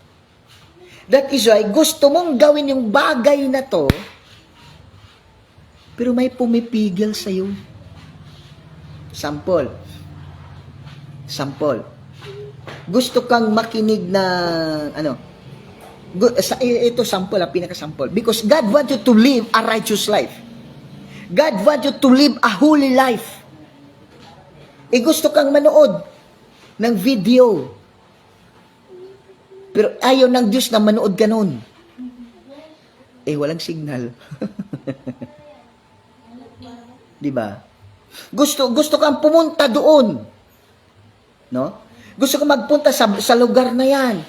That is why, gusto mong gawin yung bagay na to, pero may pumipigil sa'yo. Sample. Gusto kang makinig ng, ito sample, pinaka-sample. Because God wants you to live a righteous life. God wants you to live a holy life. Gusto kang manood ng video. Pero ayaw ng Diyos na manood ka nun. Walang signal. Diba? Gusto kang pumunta doon. No? Gusto kang magpunta sa lugar na yan.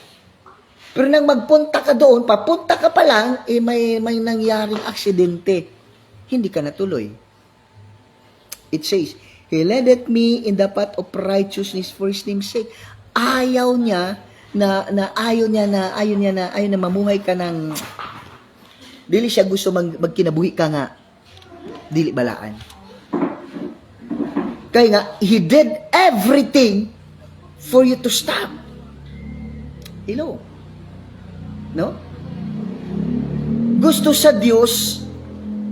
Pero nang magpunta ka doon, papunta ka pa lang, may nangyaring aksidente. Hindi ka natuloy. It says, He leadeth me in the path of righteousness for His name's sake. Ayaw na mamuhay ka ng dili siya gusto magkinabuhi ka nga dili balaan. Kaya nga, He did everything for you to stop. Hello? No? Gusto sa Diyos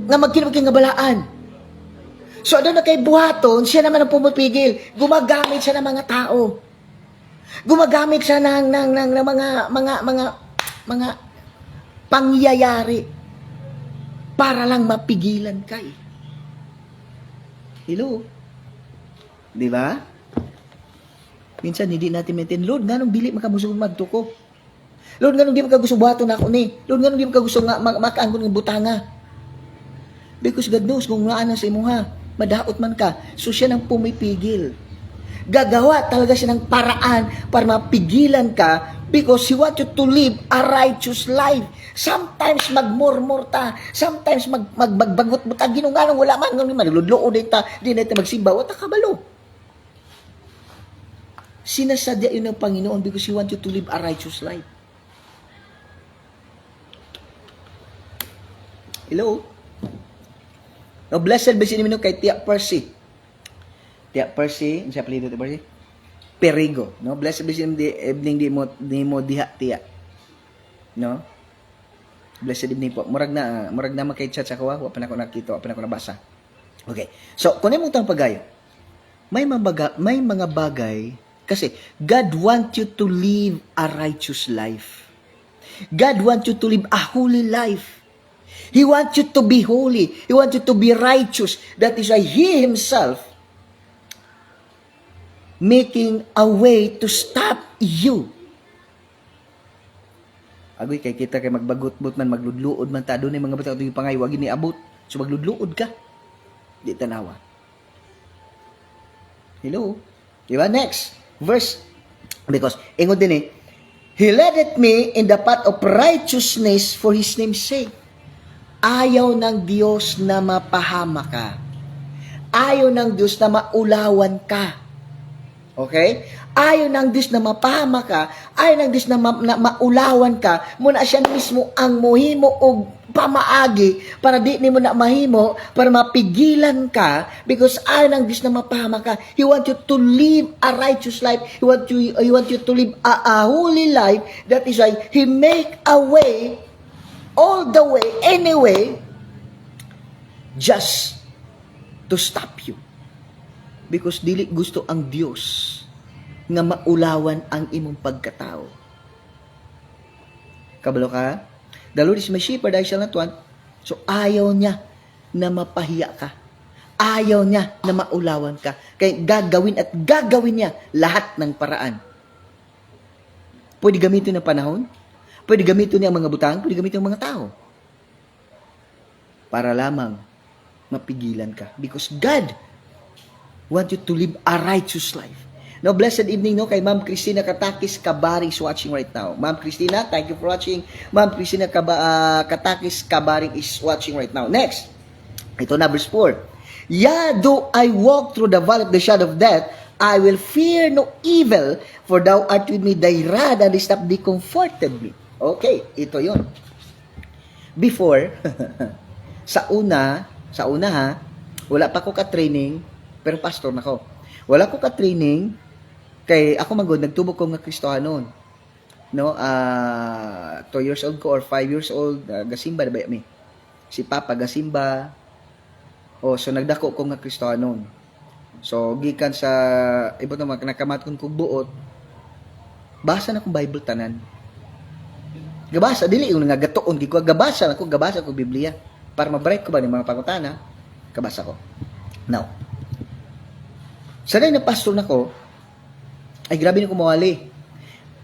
nga magkinabuhi nga balaan. So, ano na kay buhaton, siya naman ang pumipigil. Gumagamit siya ng mga tao. Gumagamit siya ng mga pangyayari para lang mapigilan ka. Hello? Di ba? Minsan hindi natin maintain, Lord, ganong dili makamusog magtuko. Lord, ganong di makagusto buhaton ako ni. Lord, ganong di makagusto nga makaanggon ng butanga. Because God knows kung nga sa imo ha, madaot man ka, so siya nang pumipigil. Gagawa talaga siya ng paraan para mapigilan ka because He wants you to live a righteous life. Sometimes magmurmur ta, sometimes magbangot mo ta, ginunganong wala man, magludlood din ta, di natin magsimba, wata kabalo. Sinasadya yun ng Panginoon because He wants you to live a righteous life. Hello? No, blessed be si kay Tia Percy. Tia Percy, siya pala dito, Tia Percy? Perigo, no? Blessed be si evening di mo diha, Tia. No? Blessed evening po. Murag na makay-chat sa kawa, wa pa na ko nakita, wa pa na ko nabasa. Okay. So, kung mo tang pagayo, may mga bagay, kasi God wants you to live a righteous life. God wants you to live a holy life. He wants you to be holy. He wants you to be righteous. That is why He Himself making a way to stop you. Agoy, kay kita kay magbagot-bot man, magludluod man ta, doon mga bata itong pangay, wag ni abot. So magludluod ka. Di tanawa. Hello? Diba? Next. Verse. Because, ingon din He leadeth me in the path of righteousness for His name's sake. Ayaw ng Diyos na mapahama ka. Ayaw ng Diyos na maulawan ka. Okay? Ayaw ng Diyos na mapahama ka. Ayaw ng Diyos na maulawan ka. Muna siya mismo ang mohimo o pamaagi para di ni mo na mahimo, para mapigilan ka because ayaw ng Diyos na mapahama ka. He wants you to live a righteous life. He wants you to live a holy life. That is why He make a way all the way, anyway, just to stop you. Because dili gusto ang Diyos nga maulawan ang imong pagkatao. Kabalo ka? The Lord is my shepherd, I shall not want. So ayaw niya na mapahiya ka. Ayaw niya na maulawan ka. Kaya gagawin niya lahat ng paraan. Pwede gamitin ng panahon, pwede gamitin niya ang mga butang, pwede gamitin ang mga tao. Para lamang mapigilan ka. Because God wants you to live a righteous life. No, blessed evening no kay Ma'am Christina Katakis Kabaring is watching right now. Ma'am Christina, thank you for watching. Ma'am Christina Katakis Kabaring is watching right now. Next, ito na verse 4. Yeah, though I walk through the valley of the shadow of death, I will fear no evil, for thou art with me, thy rod and thy staff they comforted me. Okay, ito yon. Before, sa una ha, wala pa ko ka-training, pero pastor na ko. Wala ko ka-training, kay ako magod, nagtubok ko nga Kristohanon. No, 2 years old ko or 5 years old, gasimba na ba mi? Si Papa gasimba. So nagdako ko nga Kristohanon. So gikan sa iba to nakamat kong buot. Basa na kong Bible tanan. Gabasa dili yung nga gatuon gi ko gabasa ko Biblia para ma-break ko ba ni mga pangutana. Kabasa ko. Now, sanay na pastor nako, ay grabe na ko mawali.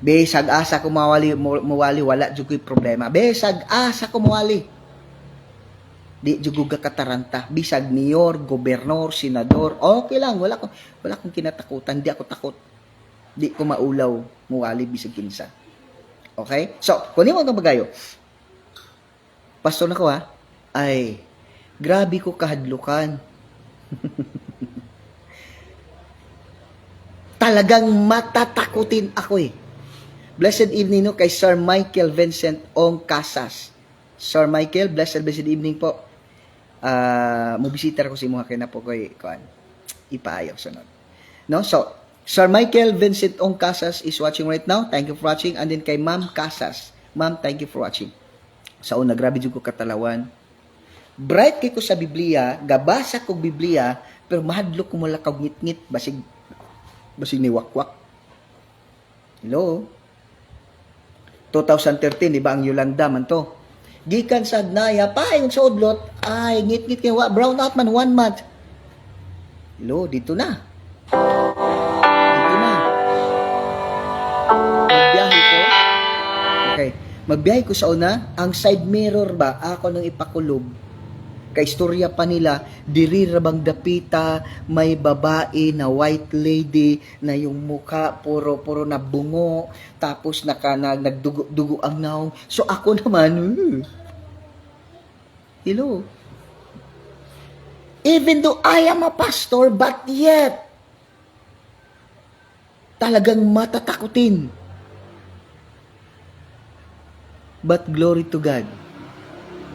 Besag asa ko mawali, wala jud ko'y problema. Besag asa ko mawali. Di jud ko kataranta. Bisag mayor, gobernador, senador, okay lang, wala akong kinatakutan, di ako takot. Di ko maulaw mawali bisag kinsa. Okay? So, kunin mo ang bagayo. Pastor nako ha, ay grabe ko kahadlukan. Talagang matatakutin ako eh. Blessed evening no kay Sir Michael Vincent Ong Casas. Sir Michael, blessed evening po. Mubisita ko si mga kina po ko'y ipaayaw sunod. No? So, Sir Michael Vincent Ong Casas is watching right now. Thank you for watching. And then kay Ma'am Casas. Ma'am, thank you for watching. Sa una, grabe dyan ko katalawan. Bright kay ko sa Biblia, gabasa ko Biblia, pero mahadlok ko mula kag ngit-ngit, basig ni wakwak. Hello? 2013, di ba ang Yolanda man to? Gikan sa Agnaya, yung sa udlot, ay ngit-ngit kay brown out man 1 month. Hello, dito na. Magbiyahe ko. Okay. Magbiyahe ko sa una, ang side mirror ba, ako nang ipakulob. Kay istorya pa nila, diri rabang dapita, may babae na white lady na yung mukha puro na bungo, tapos nagdugo ang naong. So ako naman, hello. Even though I am a pastor, but yet, talagang matatakutin. But glory to God.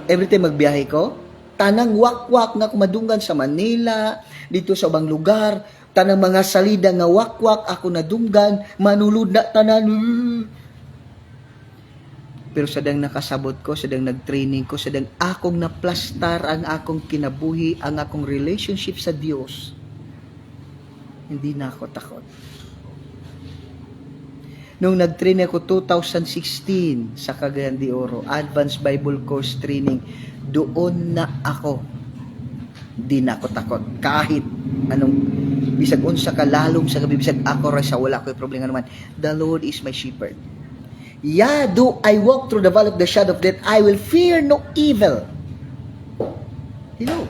Every time magbiyahe ko, tanang wakwak nga kumadunggan sa Manila, dito sa ubang lugar, tanang mga salida nga wakwak ako nadunggan, manulod na tanan. Pero sadang nakasabot ko, sadang nagtraining ko, sadang akong naplastar ang akong kinabuhi, ang akong relationship sa Diyos. Hindi na ako takot. Nung nag-train ako 2016 sa Cagayan de Oro, Advanced Bible Course Training, doon na ako. Di na ako takot. Kahit anong, bisag unsa ka lalong sa gabi, bisag ako rin sa wala ko'y problema naman. The Lord is my shepherd. Yeah, though I walk through the valley of the shadow of death, I will fear no evil. Hello.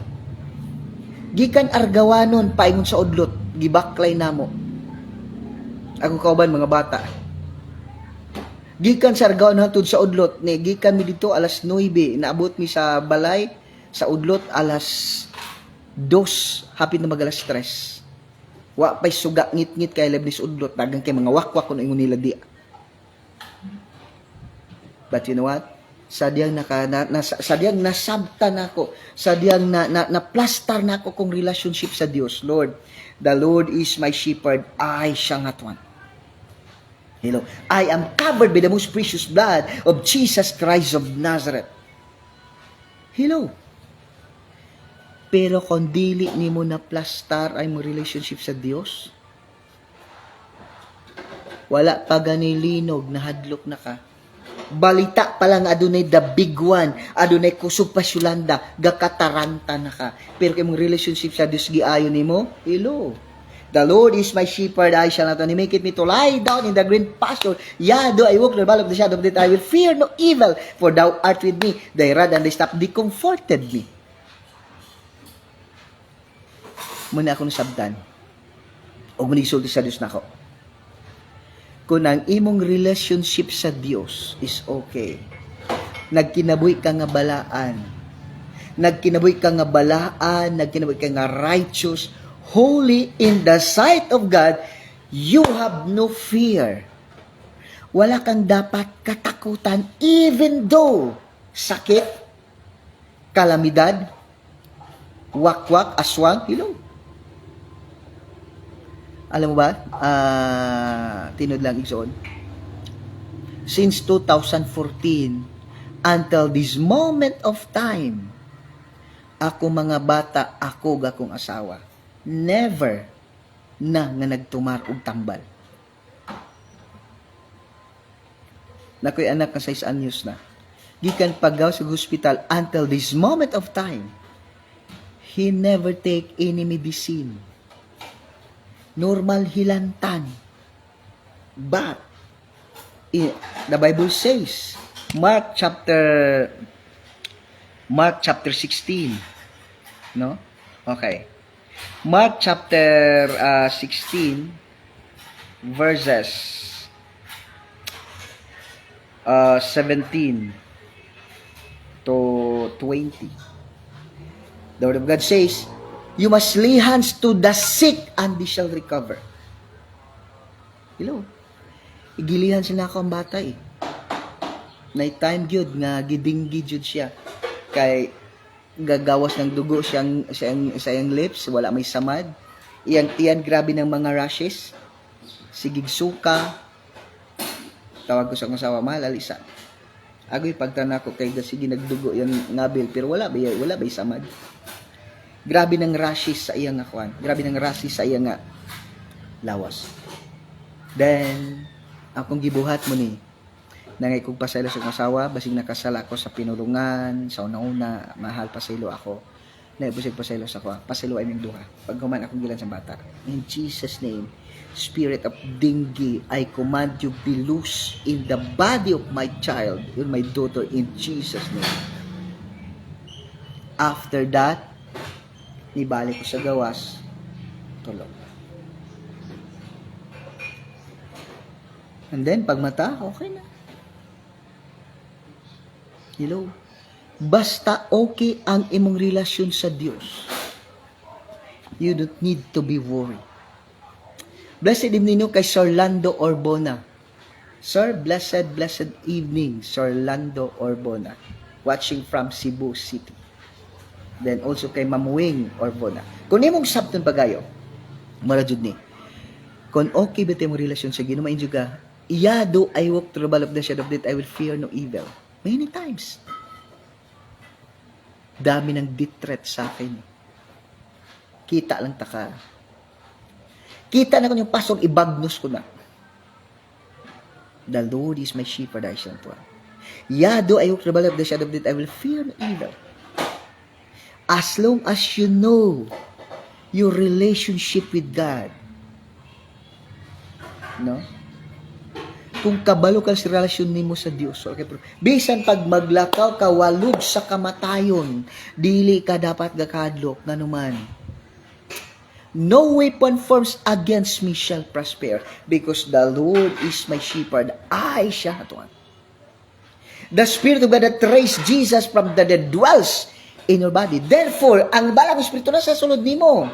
Gikan argawanon, paingon sa udlot, gibaklay namo. Ako kauban mga bata. Gikan sa argawan hatod sa udlot, ni gikan mi dito alas 9, naabot mi sa balay sa udlot alas 2, hapit na magalas 3. Wa pay suga ngit-ngit kay labnis udlot, dagang kay mga wakwak kuno ingon nila di. But you know what? Sadyang sadyang nasabtan nako, sadyang na plastar nako kong relationship sa Dios. Lord, the Lord is my shepherd, I shall not want. Hello. I am covered by the most precious blood of Jesus Christ of Nazareth. Hello. Pero kung dili nimo na plastar ay mo relationship sa Dios, wala pa gani linog na hadlok na ka. Balita pa lang adunay the big one, adunay kusog pa syulanda, gakataranta na ka. Pero kay mong relationship sa Dios giayon nimo, hello. The Lord is my shepherd, I shall not want. He maketh me to lie down in the green pasture. Yea, though I walk through the valley of the shadow of death, I will fear no evil, for thou art with me. Thy rod and thy staff, they comforted me. Muna ako nasabdan. O manisulti sa Diyos na ako. kung ang imong relationship sa Dios is okay, nagkinabuhi ka nga balaan, nagkinabuhi ka nga balaan, nagkinabuhi ka nga righteous, holy in the sight of God, you have no fear. Wala kang dapat katakutan even though sakit, kalamidad, wakwak, aswang, hello. Alam mo ba, tinod lang igsoon, since 2014 until this moment of time, ako mga bata, ako gakong asawa, never na nga nagtumar og tambal. Nakoy anak ka 6 anyos na. Gikan pagaw sa hospital until this moment of time, he never take any medicine. Normal hilantan. But, the Bible says, Mark chapter 16, no? Okay. Mark chapter 16, verses 17 to 20. The Word of God says, you must lay hands to the sick and they shall recover. Hello? Igilihan sila ako ang bata eh. Night time gyud nga gidinggi jud siya. Kay gagawas ng dugo siyang lips, wala may samad. Iyang tiyan grabe ng mga rashes. Sigig suka. Tawag ko sa akong asawa, mahal alisa. Agoy pagtana ko kay sige nagdugo yung ngabil pero wala ba samad. Grabe ng rashes sa iyang akwan. Grabe ng rashes sa iyang lawas. Then, akong gibuhat mo ni, nangay kong pasaylo sa asawa, basing nakasala ko sa pinulungan, sa una-una, mahal pasaylo ako. Naibusig pasaylo sa ako, pasaylo ay ming duha. Paghuman akong gilan sa bata. In Jesus' name, spirit of dengue, I command you be loose in the body of my child, in my daughter, in Jesus' name. After that, nibalik ko sa gawas, tulog. And then, pag mata, okay na. Hello? Basta okay ang imong relasyon sa Diyos. You don't need to be worried. Blessed evening kay Sir Lando Orbona. Sir, blessed evening, Sir Lando Orbona. Watching from Cebu City. Then also kay Ma'am Wing Orbona. Kung imong sabton pagayo, mara jud ni. Kung okay ba tayong relasyon sa Ginoo, mainyo ka, iyado I walk through the valley of the shadow of death, I will fear no evil. Many times. Dami ng ditret sa akin. Kita lang taka. Kita na ko yung pasong ibagnos ko na. The Lord is my shepherd, I shall not want. Yado I walk through the valley of the shadow of death, I will fear no evil. As long as you know your relationship with God, no? Kung kabalo ka sa relasyon nimo sa Dios, okay, bisan pag maglakaw ka walog sa kamatayon, dili ka dapat gakadlok nganuman. No weapon formed against me shall prosper, because the Lord is my shepherd, I shall not want. The Spirit of God that raised Jesus from the dead dwells in your body. Therefore, ang balang espiritu na sa sulod nimo.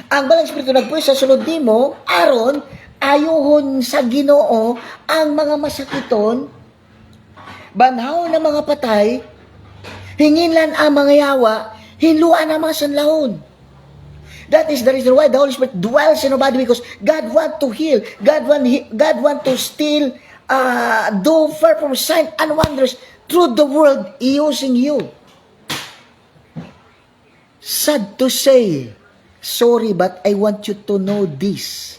Ang balang espiritu nagpuyo sa sulod nimo aron ayohon sa Ginoo ang mga masakiton, banhaw na mga patay, hinginlan ang mga yawa, hinluan ang mga sanlahon. That is the reason why the Holy Spirit dwells in our body, because God want to heal. God want to still do perform signs and wonders through the world using you. Sad to say, sorry, but I want you to know this.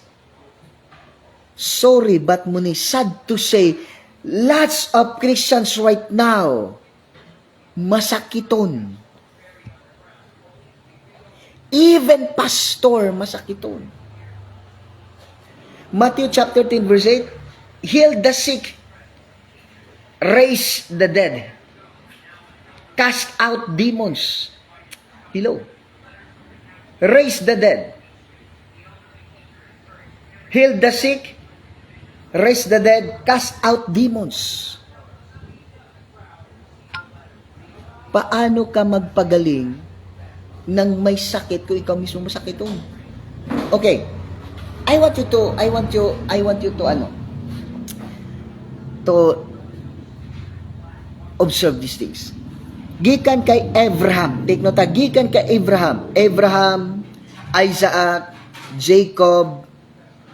Sorry, but muni, sad to say, lots of Christians right now, masakiton. Even pastor, masakiton. Matthew chapter 10, verse 8, heal the sick, raise the dead, cast out demons. Hello. Raise the dead. Heal the sick. raise the dead, cast out demons. Paano ka magpagaling ng may sakit kung ikaw mismo masakiton? Okay. I want you to observe these things. Gikan kay Abraham, take note, gikan kay Abraham, Isaac, Jacob,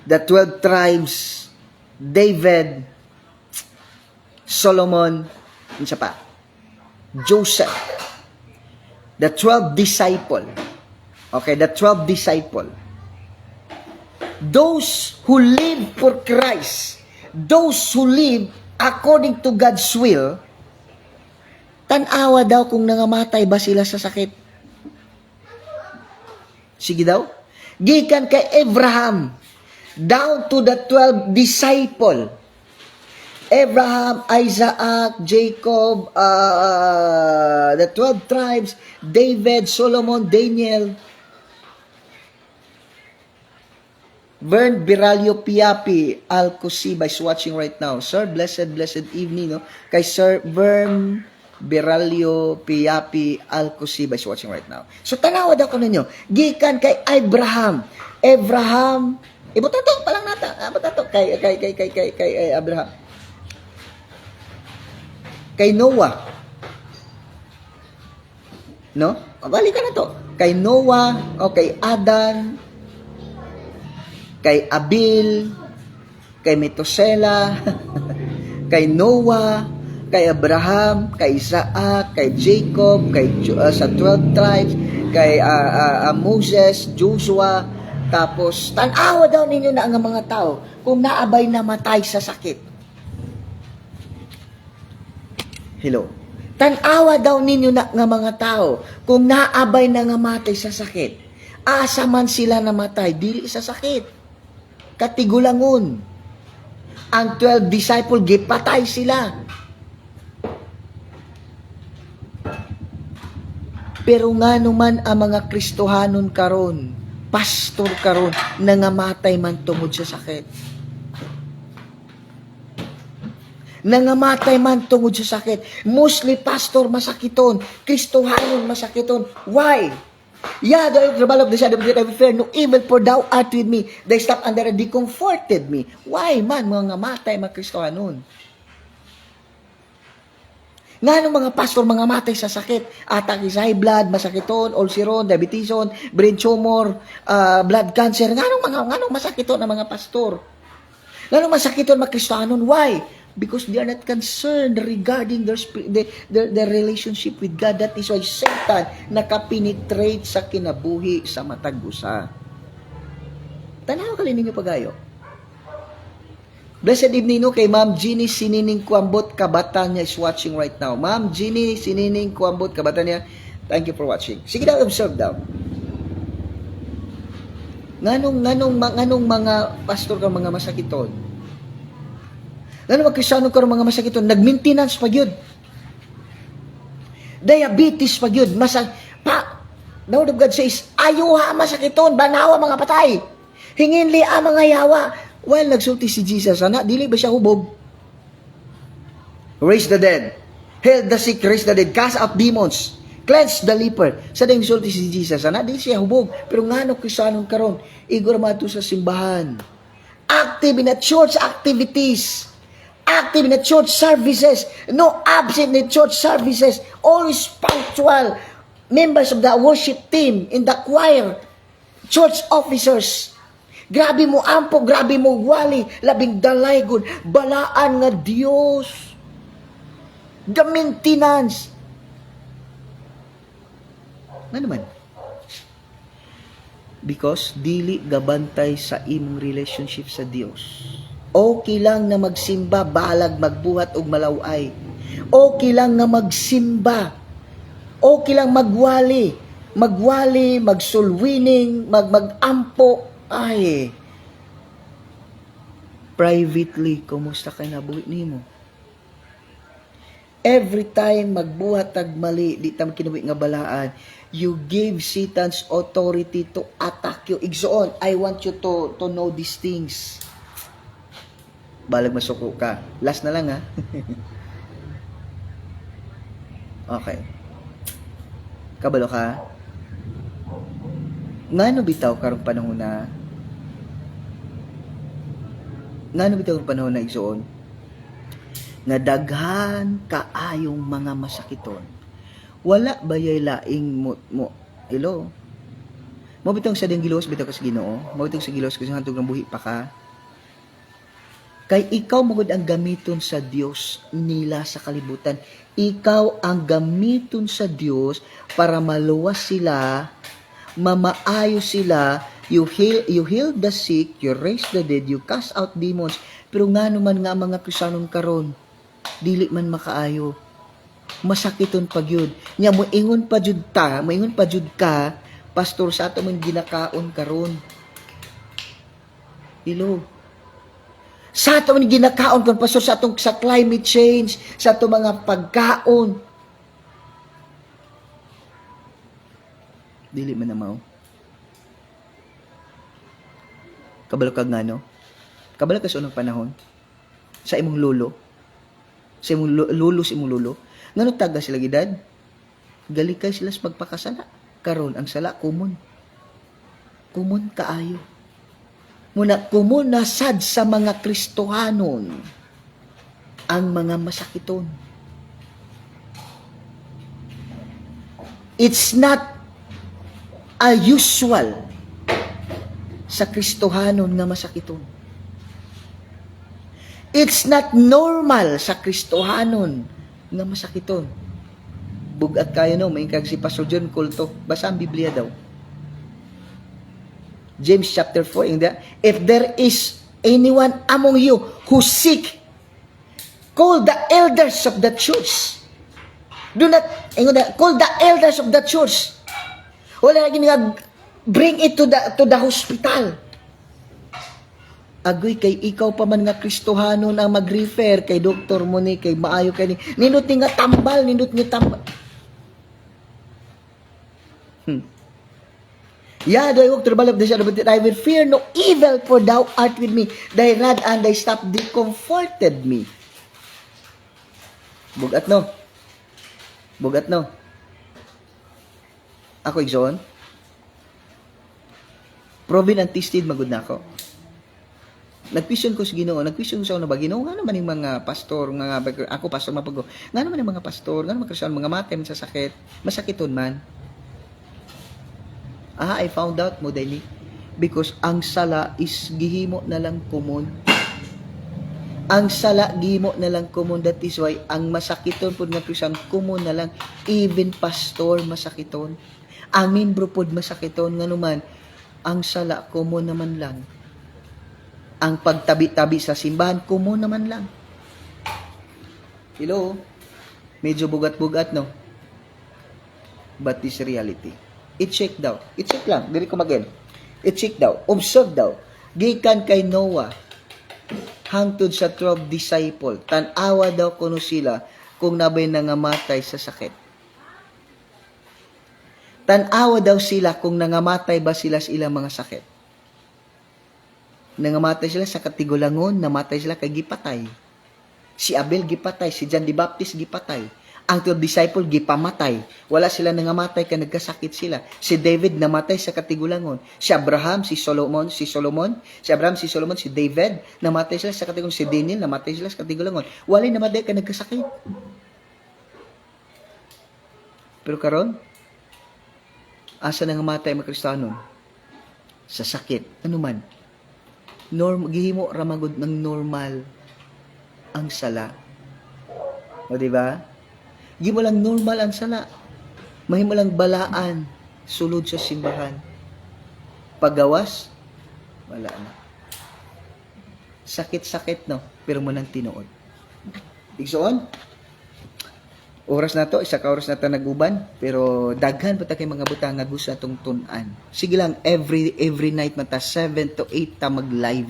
the 12 tribes, David, Solomon, isa pa, Joseph, the 12 disciple. Okay, the 12 disciple. Those who live for Christ, those who live according to God's will, tanawa daw kung nangamatay ba sila sa sakit. Sige daw. Gikan kay Abraham, down to the 12 disciple. Abraham, Isaac, Jacob, the 12 tribes, David, Solomon, Daniel, Vern Biralio Piapi Alcosiba is watching right now. Sir, blessed evening, no? Kay Sir Vern Biralio Piapi Alcosiba is watching right now. So, tanawad ako ninyo. Gikan kay Abraham, ibutato pa lang nata. Ibutato kay Abraham. Kay Noah. No? Balik ka na to. Kay Noah, o kay Adan, kay Abil, kay Metusela, kay Noah, kay Abraham, kay Isaac, kay Jacob, kay sa 12 tribes, kay Moses, Joshua, tapos tanawa daw ninyo na ang mga tao kung naabay namatay sa sakit. Hello. Tanawa daw ninyo na nga mga tao kung naabay na ngamatay sa sakit. Asa man sila namatay, dili sa sakit. Katigulangon. Ang 12 disciple, gipatay sila. Pero nga naman ang mga Kristohanon karon, pastor karon, nangamatay man tungod sa sakit. Nangamatay man tungod sa sakit. Mostly pastor masakiton, Kristohanon masakiton. Why? Yeah, the trouble of the shadow of death I will fear no evil, for thou art with me. They stopped under and they comforted me. Why man, mga ngamatay, mga Kristohanon? Nga nung mga pastor, mga matay sa sakit, atake sa high blood, masakiton, ulceron, diabeteson, brain tumor, blood cancer, nga nung masakiton ng mga pastor? Nga nung masakiton mga Kristohanon? Why? Because they are not concerned regarding their relationship with God. That is why Satan nakapenetrate sa kinabuhi sa matag usa. Tanaw kalin ninyo pagayo. Blessed evening no kay Ma'am Jeannie Sinining Kuambot Kabatan niya is watching right now. Ma'am Jeannie Sinining Kuambot Kabatan niya, thank you for watching. Sige daw, observe daw. Nganong mga pastor ka mga masakiton? Nganong mga Kristiyano ka mga masakiton? Nag-maintenance pa yun. Diabetes pa yun. The word of God says, ayuha masakiton, banawa mga patay. Hinginli ang mga yawa. Well, nagsulti si Jesus, ana, dili ba siya hubog? Raise the dead. Heal the sick, raise the dead. Cast out demons. Cleanse the leper. Sa dahil nagsulti si Jesus, ana, dili siya hubog. Pero nga no, Kristiyanong karon, igor mato sa simbahan. Active in the church activities. Active in the church services. No absent in the church services. Always punctual. Members of the worship team, in the choir, church officers. Grabe mo ampo, grabe mo wali, labing dalay gud, balaan nga Dios. The maintenance. Ano naman? Because dili gabantay sa imong relationship sa Dios. Okay lang na magsimba, balag magbuhat og malaway. Okay lang na magsimba. Okay lang magwali, magsulwining, magampo. Ay, privately, kumusta ka na buhi nimo? Every time magbuhat tag mali, di tam kinabuhi nga balaan, you give Satan's authority to attack you. Igsoon, I want you to know these things. Balag masuko ka. Last na lang ha. Okay. Kabalo ka? Ngano bitaw karong panahon na igsuon? Nga daghan kaayong mga masakiton. Wala bayay laing mo hello. Mo bitong sa ding gilos bitaw ka sa Ginoo. Mo bitong sa gilos kasi hantog ng buhi pa ka. Kay ikaw magud ang gamiton sa Dios nila sa kalibutan. Ikaw ang gamiton sa Dios para maluwas sila, mamaayo sila, you heal the sick, you raise the dead, you cast out demons. Pero ngano man nga mga Kristiyanon karon, dili man makaayo. Masakiton pag yun. Nya moingon pa jud ka, pastor sa ato man ginakaon karon. Hello. Sa ato man ginakaon kon pastor sa atong sa climate change, sa atong mga pagkaon. Dili man na mao. Kabalo kag ngano? Kabalo ka sa unang panahon sa imong lolo. Sa imong lolo, sa imong lolo. Ngano taga sila gidad? Galikay sila sa pagpakasala. Karon ang sala kumon. Kumon kaayo. Muna kumunasad sa mga Kristohanon ang mga masakiton. It's not a usual sa Kristohanon nga masakiton. It's not normal sa Kristohanon nga masakiton. Bugat kayo no, may kag si Pastor John Kulto. Basa ang Biblia daw. James chapter 4, if there is anyone among you who sick, call the elders of the church. Call the elders of the church. Wala lagi nga bring it to the hospital. Agoy kay ikaw pa man nga Kristohanon ang mag-refer kay doktor mo ni kay maayo kay ni nindot nga tambal. Yeah, do I walk through the valley of the shadow of death, I will fear no evil, for thou art with me. Thy rod and thy staff, they comforted me. Bugat no. Ako igsoon. Proven and tested magud na ako. Nagquestion ko sa Ginoo, nagquestion ko sa una ba Ginoo, ngano man yung mga pastor nga ako pastor mapago. Ngano man yung mga pastor, ngano man Kristiyan mga matay man sa sakit, masakiton man. I found out mo dali because ang sala is gihimo na lang kumon. Ang sala gihimo na lang kumon, that is why ang masakiton pud nga Kristiyan kumon na lang, even pastor masakiton. Ang membro pud masakiton nganuman ang sala kumon naman lang. Ang pagtabi-tabi sa simbahan kumon naman lang. Hello. Medyo bugat-bugat no. But this reality. I-check daw. I-check lang. Dili ko mag-end. I-check daw. Observe daw. Gikan kay Noah hangtod sa 12 disciple. Tan-awa daw kuno sila kung nabay nangamatay sa sakit. Tan-awa daw sila kung nangamatay ba sila sa ilang mga sakit. Nangamatay sila sa katigulangon, namatay sila kay gipatay. Si Abel gipatay, si John the Baptist gipatay. Ang 12 disciple gipamatay. Wala sila nangamatay kaya nagkasakit sila. Si David namatay sa katigulangon. Si Abraham, si Solomon, si David, namatay sila sa katigulangon. Si Daniel, namatay sila sa katigulangon. Wala namatay kaya nagkasakit. Pero karon, asa nangamatay mga Kristiyanon? Sa sakit. Ano man? Gihimo ramagod ng normal ang sala. O diba? Gihimo lang normal ang sala. Mahimo lang balaan sulod sa simbahan. Paggawas, wala na. Sakit-sakit no, pero mo nang tinuod. Igsoon, oras na to, isa ka oras na ta naguban, pero daghan pa ta kay mga butang nga gusto atong tun-an. Sige lang, every night mata 7 to 8 ta mag-live.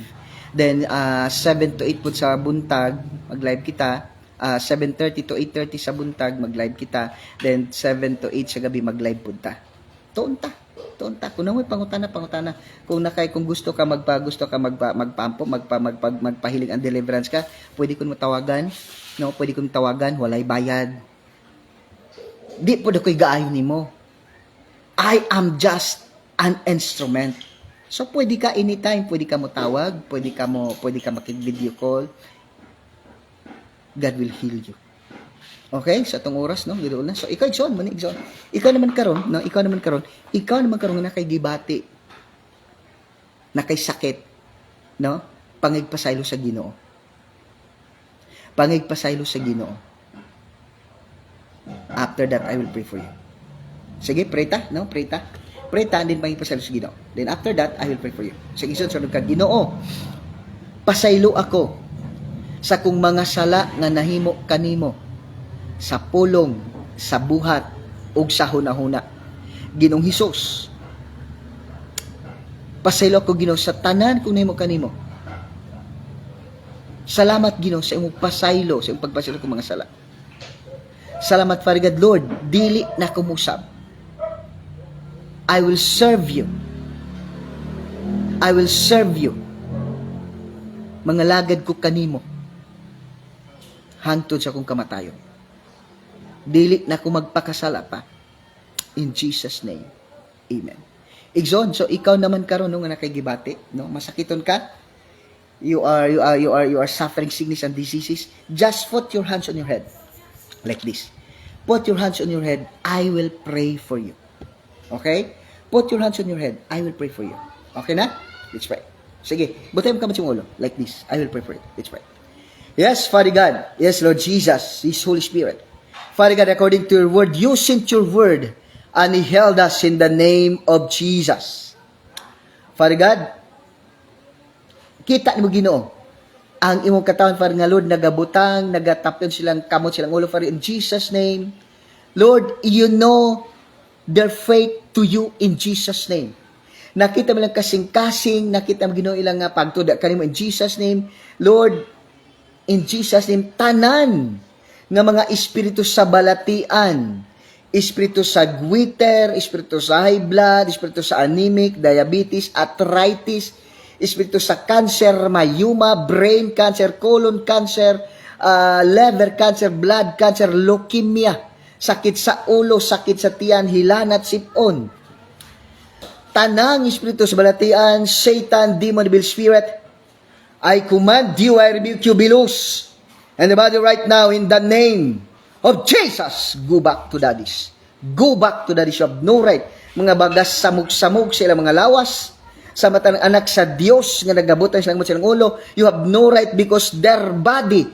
Then 7 to 8 pud sa buntag mag-live kita. 7:30 to 8:30 sa buntag mag-live kita. Then 7 to 8 sa gabi mag-live pud ta. Tuon ta. Tunta kung may pangutana. Kung gusto ka magpahiling ang deliverance ka, pwede ko mo tawagan, no? Pwede ko mo tawagan, walay bayad. Di po da ko'y gaayon nimo. I am just an instrument. So pwede ka anytime, pwede ka mo tawag, pwede ka makig-video call. God will heal you. Okay? Sa atong oras, no? Gidoon na. So, ikaw naman karon na kay gibati. Na kay sakit. No? Pangigpasaylo sa Ginoo. After that, I will pray for you. Sige, pray ta, no? Pray ta, din pangigpasaylo sa Ginoo. Then after that, I will pray for you. Sige, sunod ka, Ginoo, pasaylo ako sa kung mga sala nga nahimo kanimo sa pulong, sa buhat, ug sa hunahuna. Ginong Hesus, pasaylo ko Ginoo sa tanan kung nahimo kanimo. Salamat Ginoo sa imong pasaylo, sa imong pagpasaylo kong mga sala. Salamat Father God, Lord, dili na kumusab. I will serve you. Mga lagad ko kanimo hangtod sa kong kamatayon. Dili na ko magpakasala pa. In Jesus name. Amen. Igsoon, so ikaw naman karon nga nakagibati, no? Masakiton ka. You are suffering sickness and diseases. Just put your hands on your head. Like this. Put your hands on your head. I will pray for you. Okay? Put your hands on your head. I will pray for you. Okay na? Let's pray. Sige, butay mo ka mo ulo. Like this. I will pray for you. Let's pray. Yes, Father God. Yes, Lord Jesus. His Holy Spirit. Father God, according to your word, you sent your word and He held us in the name of Jesus. Father God, kita ni mo Ginoo ang imong katawan, Father nga Lord, nagabutang, nagatapyon silang kamot silang ulo, Father, in Jesus' name. Lord, you know their faith to you in Jesus' name. Nakita mo lang kasing-kasing, nakita mo Ginoo ilang pagtuda kanimo in Jesus' name. Lord, in Jesus' name, tanan nga mga espiritu sa balatian, espiritu sa goiter, espiritu sa high blood, espiritu sa anemic, diabetes, arthritis, espiritu sa cancer, myoma, brain cancer, colon cancer, liver cancer, blood cancer, leukemia, sakit sa ulo, sakit sa tiyan, hilanat, sipon. Tanang espiritu sa balatian, Satan, demon, evil spirit, I command you, I rebuke you, be loose. And the body right now, in the name of Jesus, go back to daddies. Go back to daddies. You have no right. Mga bagas samog-samog sila mga lawas. Sa matang anak sa Dios nga nagabutan silang ulo. You have no right because their body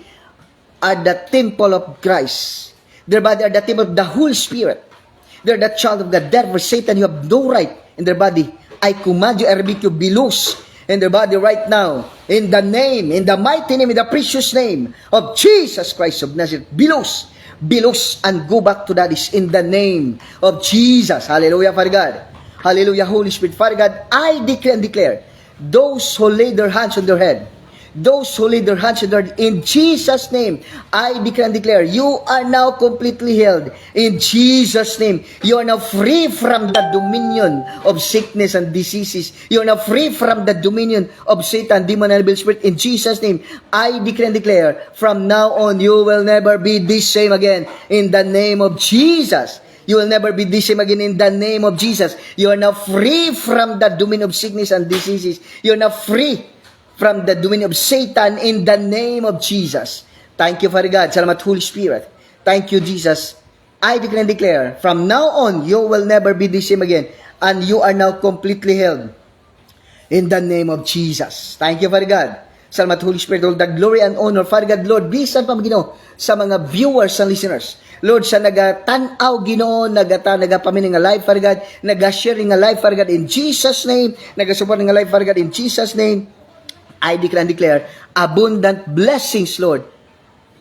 are the temple of Christ. Their body are the temple of the Holy Spirit. They're the child of God. Therefore, Satan, you have no right in their body. I command you, I rebuke you, be loose in their body right now. In the name, in the mighty name, in the precious name of Jesus Christ of Nazareth. Be loose and go back to daddies in the name of Jesus. Hallelujah, Father God. Hallelujah, Holy Spirit. Father God, I decree and declare, those who lay their hands on their head, those who lay their hands on their head, in Jesus' name, I decree and declare, you are now completely healed. In Jesus' name, you are now free from the dominion of sickness and diseases. You are now free from the dominion of Satan, demon, and evil spirit. In Jesus' name, I decree and declare, from now on, you will never be the same again. In the name of Jesus. You will never be the same again in the name of Jesus. You are now free from the dominion of sickness and diseases. You are now free from the dominion of Satan in the name of Jesus. Thank you, Father God. Salamat, Holy Spirit. Thank you, Jesus. I declare and declare, from now on, you will never be the same again. And you are now completely healed. In the name of Jesus. Thank you, Father God. Salamat, Holy Spirit. All the glory and honor, Father God, Lord, bisan pa Ginoo sa mga viewers and listeners. Lord, sa nagatanaw Ginoo, nagapamini nga live, Father God, nagashare nga live, Father God, in Jesus' name, nagasupport nga live, Father God, in Jesus' name, I declare and declare, abundant blessings, Lord,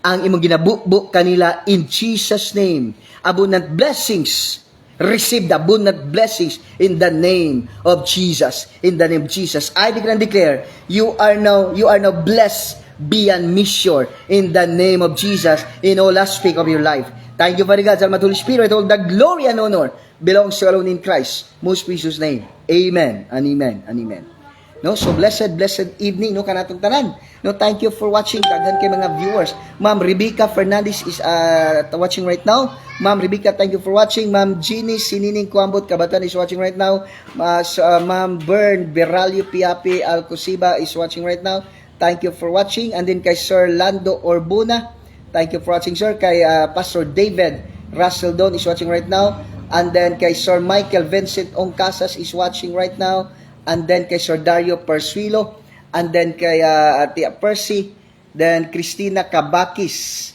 ang imong ginabubo kanila in Jesus' name. Abundant blessings. Receive the abundant blessings in the name of Jesus. In the name of Jesus. I declare and declare, you are now blessed beyond measure in the name of Jesus in all aspects of your life. Thank you, Father God. Salamat, Holy Spirit. All the glory and honor belongs to alone in Christ, most precious name. Amen, and amen, and amen. No, so blessed evening no kanatong tanan. No, thank you for watching. Daghan kay mga viewers. Ma'am Rebecca Fernandez is watching right now. Ma'am Rebecca, thank you for watching. Ma'am Jeannie Sinining Kuambot Kabatan is watching right now. Ma'am Bern Beralio Piapi Alcosiba is watching right now. Thank you for watching. And then kay Sir Lando Orbuna, thank you for watching, sir. Kay Pastor David Russell Don is watching right now. And then kay Sir Michael Vincent Ongcasas is watching right now. And then kay Sir Dario Persuilo, and then kay Tia Percy, then Christina Katakis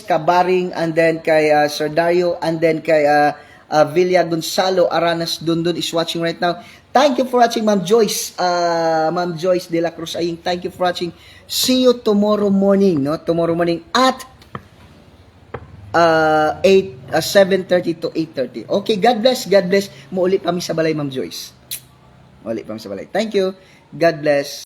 Kabaring, and then kay Sir Dario, and then kay Villa Gonzalo Aranas Dundun is watching right now. Thank you for watching, Ma'am Joyce De La Cruz Aying. Thank you for watching. See you tomorrow morning, no? Tomorrow morning at 7:30 to 8:30. Okay, God bless. Muuli kami sa balay, Ma'am Joyce. Wali pa sa balay. Thank you. God bless.